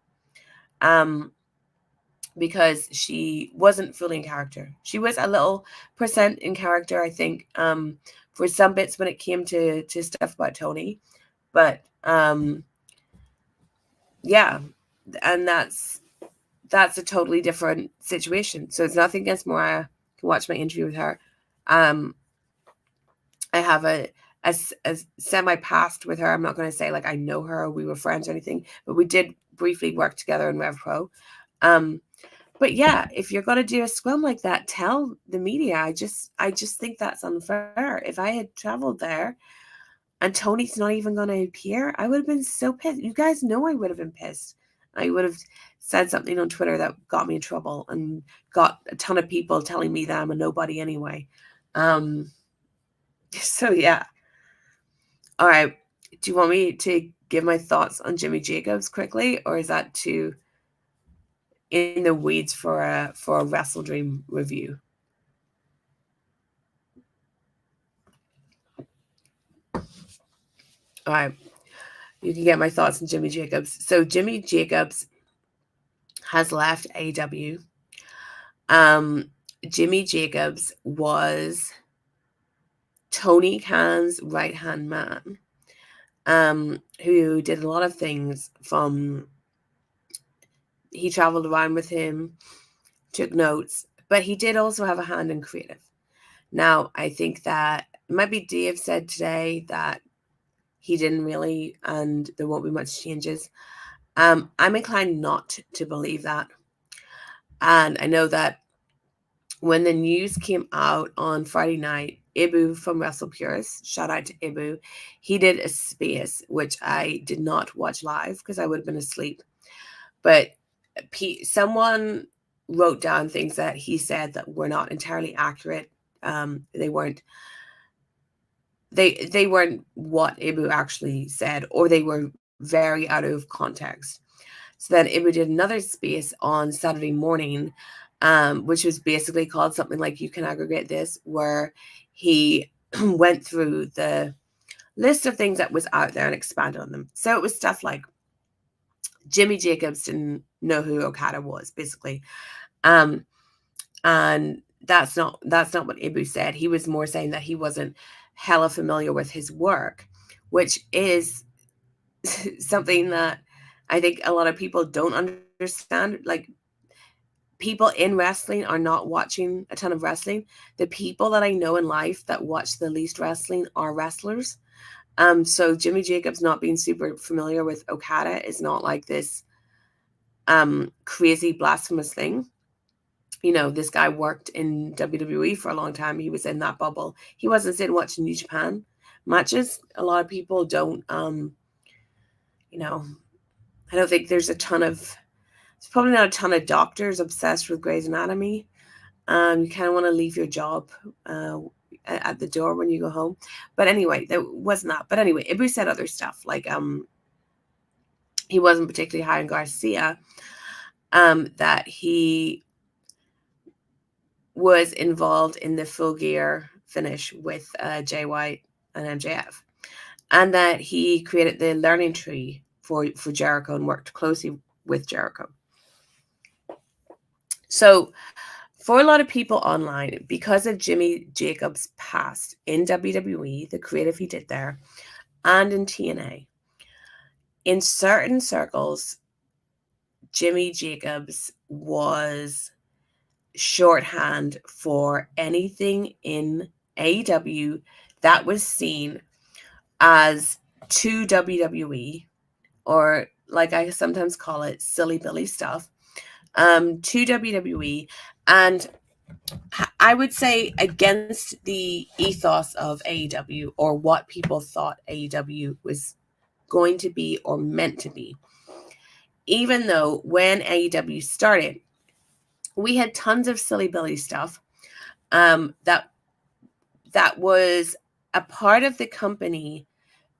Because she wasn't fully in character. She was a little percent in character, I think, for some bits when it came to stuff about Tony. But yeah, and that's a totally different situation. So it's nothing against Mariah. You can watch my interview with her. I have a semi-past with her. I'm not going to say like I know her or we were friends or anything, but we did briefly work together in Rev Pro. But yeah, if you're going to do a scrum like that, tell the media. I just think that's unfair. If I had traveled there and Tony's not even going to appear, I would have been so pissed. You guys know I would have been pissed. I would have said something on Twitter that got me in trouble and got a ton of people telling me that I'm a nobody anyway. So yeah. All right. Do you want me to give my thoughts on Jimmy Jacobs quickly, or is that too in the weeds for a WrestleDream review? All right. you can get my thoughts on Jimmy Jacobs. So Jimmy Jacobs has left AEW. Jimmy Jacobs was Tony Khan's right-hand man, who did a lot of things. He traveled around with him, took notes, but he did also have a hand in creative. Now, I think that it might be Dave said today that he didn't really, and there won't be much changes. I'm inclined not to believe that. And I know that when the news came out on Friday night, Ibu from WrestlePurist, shout out to Ibu, he did a space, which I did not watch live because I would have been asleep. But someone wrote down things that he said that were not entirely accurate. They weren't what Ibu actually said, or they were very out of context. So then Ibu did another space on Saturday morning, which was basically called something like You Can Aggregate This, where he went through the list of things that was out there and expanded on them. So it was stuff like Jimmy Jacobs didn't know who Okada was, basically. And that's not what Ibu said. He was more saying that he wasn't hella familiar with his work, which is something that I think a lot of people don't understand. Like, people in wrestling are not watching a ton of wrestling. The people that I know in life that watch the least wrestling are wrestlers. So Jimmy Jacobs not being super familiar with Okada is not like this crazy blasphemous thing. You know, this guy worked in WWE for a long time. He was in that bubble. He wasn't sitting watching New Japan matches. A lot of people don't, you know, I don't think there's probably not a ton of doctors obsessed with Grey's Anatomy. You kind of want to leave your job at the door when you go home. But anyway, that wasn't that. But anyway, Ibu said other stuff, like he wasn't particularly high on Garcia, that he was involved in the Full Gear finish with Jay White and MJF, and that he created the learning tree for Jericho and worked closely with Jericho. So for a lot of people online, because of Jimmy Jacobs' past in WWE, the creative he did there, and in TNA, in certain circles, Jimmy Jacobs was shorthand for anything in AEW that was seen as to WWE, or like I sometimes call it, silly Billy stuff, to WWE, and I would say against the ethos of AEW, or what people thought AEW was going to be or meant to be. Even though when AEW started, we had tons of silly Billy stuff that was a part of the company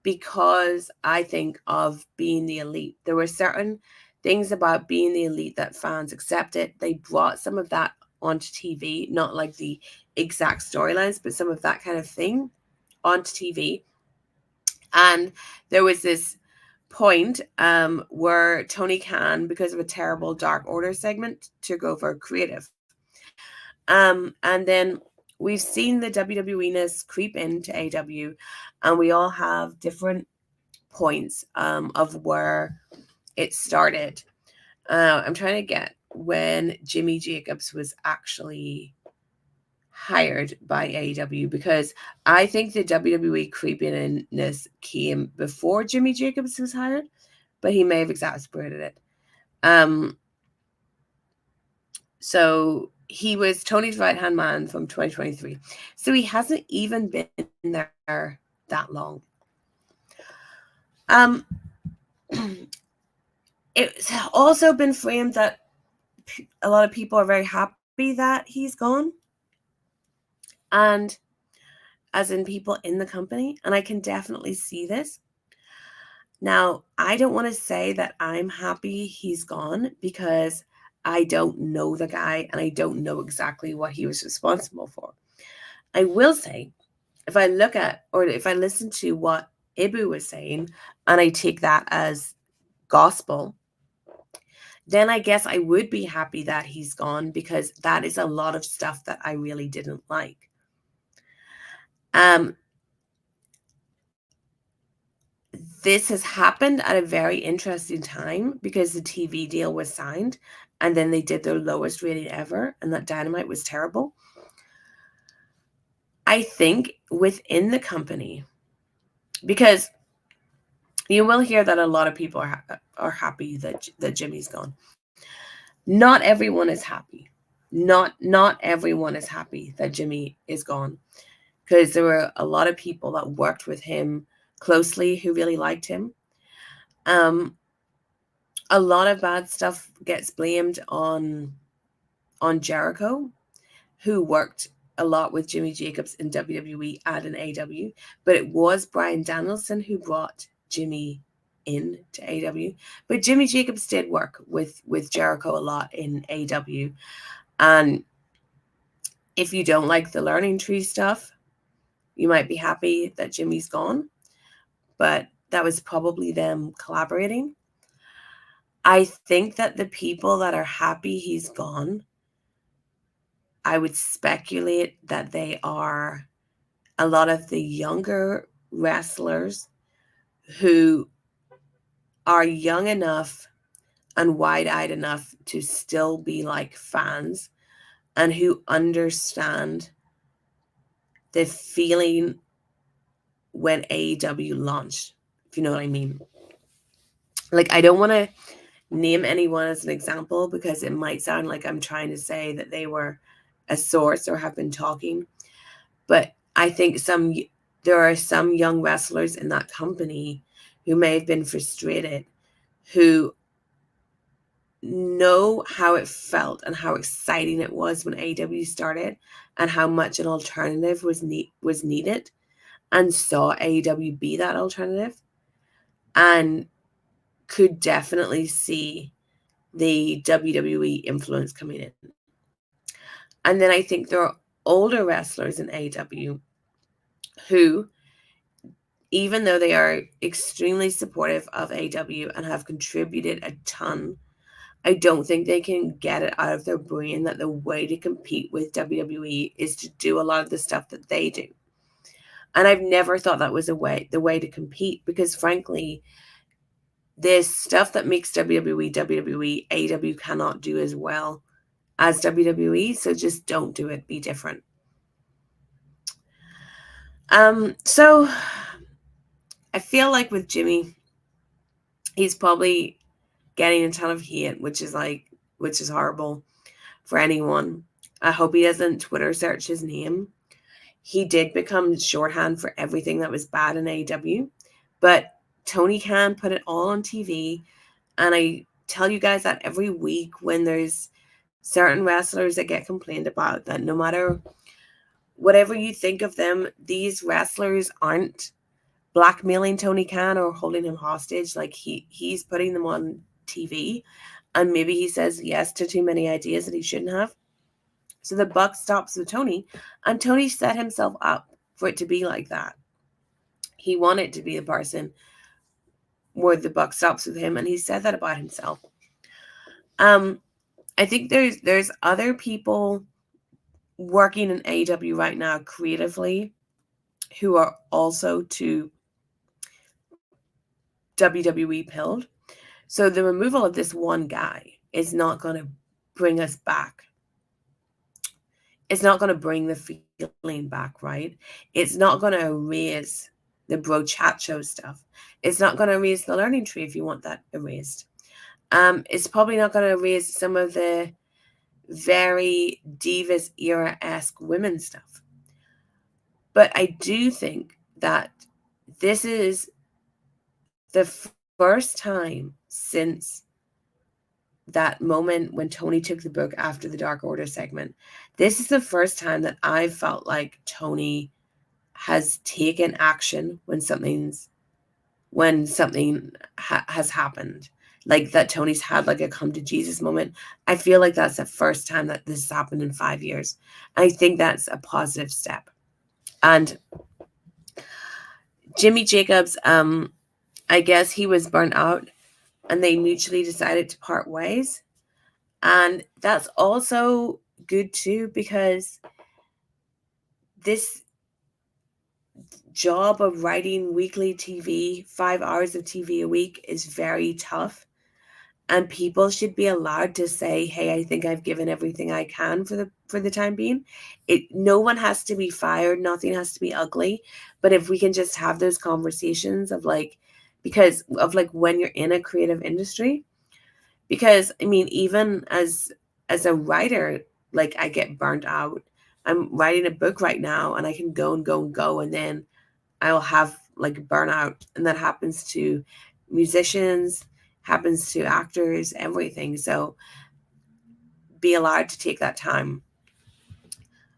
because I think of being the elite. There were certain things about being the elite that fans accepted. They brought some of that onto TV, not like the exact storylines, but some of that kind of thing onto TV. And there was this point where Tony Khan, because of a terrible Dark Order segment, took over creative. And then we've seen the WWE-ness creep into AEW, and we all have different points of where it started. I'm trying to get when Jimmy Jacobs was actually hired by AEW, because I think the WWE creepiness came before Jimmy Jacobs was hired, but he may have exacerbated it. So he was Tony's right-hand man from 2023. So he hasn't even been there that long. It's also been framed that a lot of people are very happy that he's gone, and as in people in the company, and I can definitely see this. Now, I don't want to say that I'm happy he's gone, because I don't know the guy and I don't know exactly what he was responsible for. I will say, if I look at, or if I listen to what Ibu was saying, and I take that as gospel, then I guess I would be happy that he's gone, because that is a lot of stuff that I really didn't like. This has happened at a very interesting time because the TV deal was signed and then they did their lowest rating ever, and that Dynamite was terrible. I think within the company, because you will hear that a lot of people are happy that Jimmy's gone. Not everyone is happy. Not everyone is happy that Jimmy is gone, because there were a lot of people that worked with him closely who really liked him. A lot of bad stuff gets blamed on Jericho, who worked a lot with Jimmy Jacobs in WWE and in AEW, but it was Bryan Danielson who brought Jimmy in to AEW. But Jimmy Jacobs did work with Jericho a lot in AEW. And if you don't like the learning tree stuff, you might be happy that Jimmy's gone. But that was probably them collaborating. I think that the people that are happy he's gone, I would speculate that they are a lot of the younger wrestlers who are young enough and wide-eyed enough to still be like fans, and who understand the feeling when AEW launched, if you know what I mean. Like, I don't want to name anyone as an example because it might sound like I'm trying to say that they were a source or have been talking, but I think there are some young wrestlers in that company who may have been frustrated, who know how it felt and how exciting it was when AEW started and how much an alternative was needed, and saw AEW be that alternative, and could definitely see the WWE influence coming in. And then I think there are older wrestlers in AEW who, even though they are extremely supportive of AEW and have contributed a ton, I don't think they can get it out of their brain that the way to compete with WWE is to do a lot of the stuff that they do. And I've never thought that was the way to compete, because frankly, there's stuff that makes WWE, AEW cannot do as well as WWE, so just don't do it, be different. So I feel like with Jimmy, he's probably getting a ton of hate, which is horrible for anyone. I hope he doesn't Twitter search his name. He did become shorthand for everything that was bad in AEW, but Tony Khan put it all on TV, and I tell you guys that every week when there's certain wrestlers that get complained about, that no matter whatever you think of them, these wrestlers aren't blackmailing Tony Khan or holding him hostage. Like, he's putting them on TV, and maybe he says yes to too many ideas that he shouldn't have. So the buck stops with Tony, and Tony set himself up for it to be like that. He wanted to be the person where the buck stops with him, and he said that about himself. I think there's other people working in AEW right now creatively who are also to WWE pilled. So the removal of this one guy is not going to bring us back. It's not going to bring the feeling back, right? It's not going to erase the brochacho stuff. It's not going to erase the learning tree if you want that erased. It's probably not going to erase some of the very Divas era-esque women stuff. But I do think that this is the first time since that moment when Tony took the book after the Dark Order segment, this is the first time that I've felt like Tony has taken action when something has happened. Like that Tony's had like a come to Jesus moment. I feel like that's the first time that this has happened in 5 years. I think that's a positive step. And Jimmy Jacobs, I guess he was burnt out and they mutually decided to part ways. And that's also good too, because this job of writing weekly TV, 5 hours of TV a week, is very tough. And people should be allowed to say, hey, I think I've given everything I can for the time being. No one has to be fired. Nothing has to be ugly. But if we can just have those conversations of because of when you're in a creative industry, because I mean, even as a writer, I get burnt out. I'm writing a book right now and I can go and go and go. And then I'll have burnout. And that happens to musicians, happens to actors, everything. So be allowed to take that time.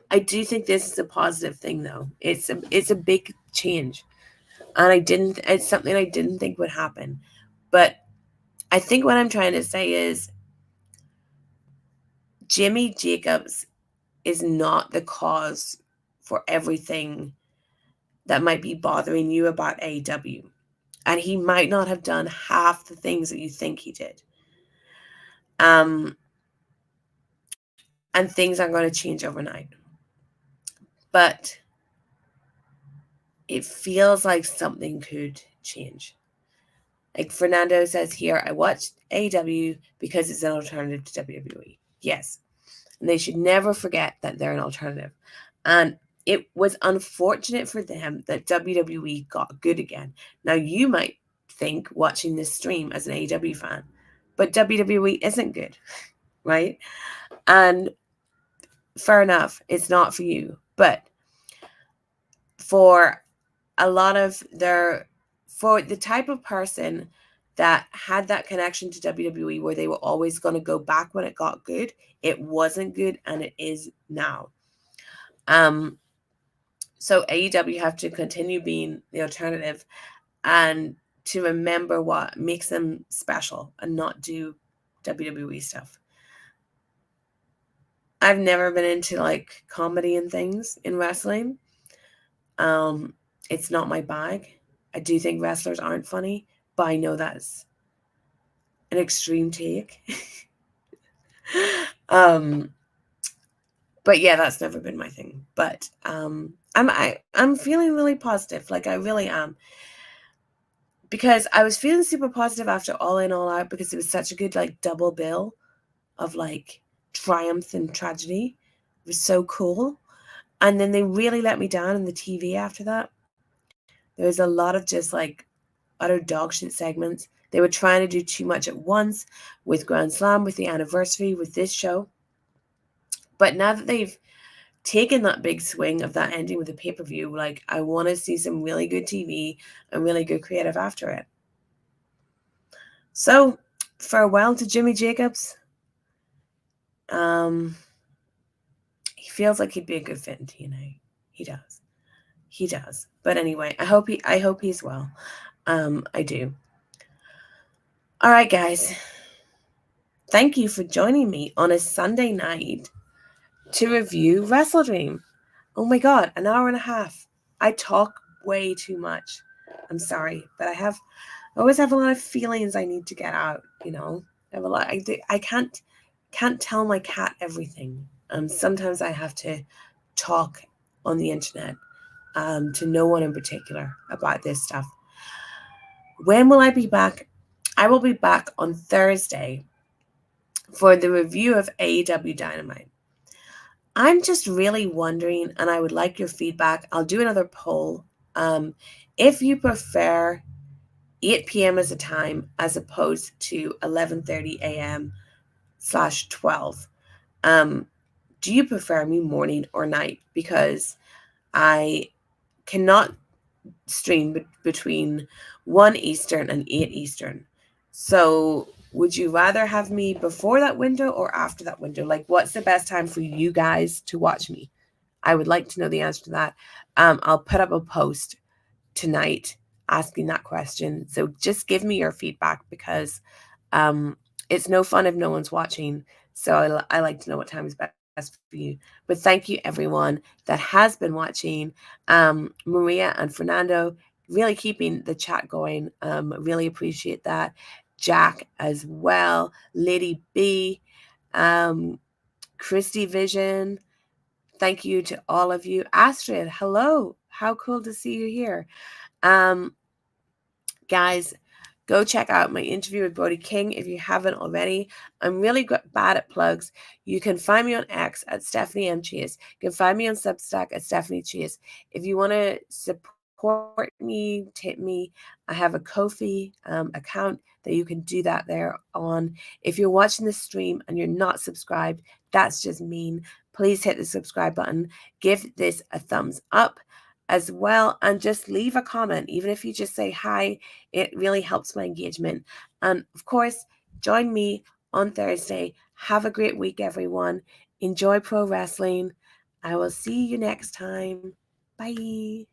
I do think this is a positive thing, though. It's a big change, and it's something I didn't think would happen. But I think what I'm trying to say is Jimmy Jacobs is not the cause for everything that might be bothering you about AEW. And he might not have done half the things that you think he did. And things aren't going to change overnight. But it feels like something could change. Like Fernando says here, I watched AEW because it's an alternative to WWE. Yes. And they should never forget that they're an alternative. And it was unfortunate for them that WWE got good again. Now, you might think watching this stream as an AEW fan, but WWE isn't good, right? And fair enough, it's not for you. But for a lot of for the type of person that had that connection to WWE where they were always going to go back when it got good, it wasn't good, and it is now. So AEW have to continue being the alternative and to remember what makes them special and not do WWE stuff. I've never been into comedy and things in wrestling. It's not my bag. I do think wrestlers aren't funny, but I know that's an extreme take. But yeah, that's never been my thing. But I'm feeling really positive. I really am. Because I was feeling super positive after All In, All Out, because it was such a good double bill of triumph and tragedy. It was so cool. And then they really let me down in the TV after that. There was a lot of just utter dog shit segments. They were trying to do too much at once with Grand Slam, with the anniversary, with this show. But now that they've taken that big swing of that ending with the pay-per-view, I want to see some really good TV and really good creative after it. So, farewell to Jimmy Jacobs. He feels like he'd be a good fit in TNA. He does. He does. But anyway, I hope he's well. I do. All right, guys. Thank you for joining me on a Sunday night to review WrestleDream. Oh my God, an hour and a half. I talk way too much. I'm sorry, but I always have a lot of feelings I need to get out. I have a lot. I can't tell my cat everything. Sometimes I have to talk on the internet to no one in particular about this stuff. When will I be back? I will be back on Thursday for the review of AEW Dynamite. I'm just really wondering, and I would like your feedback. I'll do another poll. If you prefer 8 p.m. as a time as opposed to 11:30 a.m. /12. Do you prefer me morning or night? Because I cannot stream between 1 Eastern and 8 Eastern. So would you rather have me before that window or after that window? What's the best time for you guys to watch me? I would like to know the answer to that. I'll put up a post tonight asking that question. So just give me your feedback, because it's no fun if no one's watching. So I like to know what time is best for you. But thank you everyone that has been watching. Maria and Fernando, really keeping the chat going. Really appreciate that. Jack as well, Lady B, Christy Vision. Thank you to all of you. Astrid, hello. How cool to see you here. Guys, go check out my interview with Brody King if you haven't already. I'm really bad at plugs. You can find me on X at Stephanie M. Chase. You can find me on Substack at Stephanie Chase. If you want to support me, tip me, I have a Ko-fi account that you can do that there on. If you're watching this stream and you're not subscribed, that's just mean. Please hit the subscribe button. Give this a thumbs up as well, and just leave a comment. Even if you just say hi, it really helps my engagement. And of course, join me on Thursday. Have a great week, everyone. Enjoy pro wrestling. I will see you next time. Bye.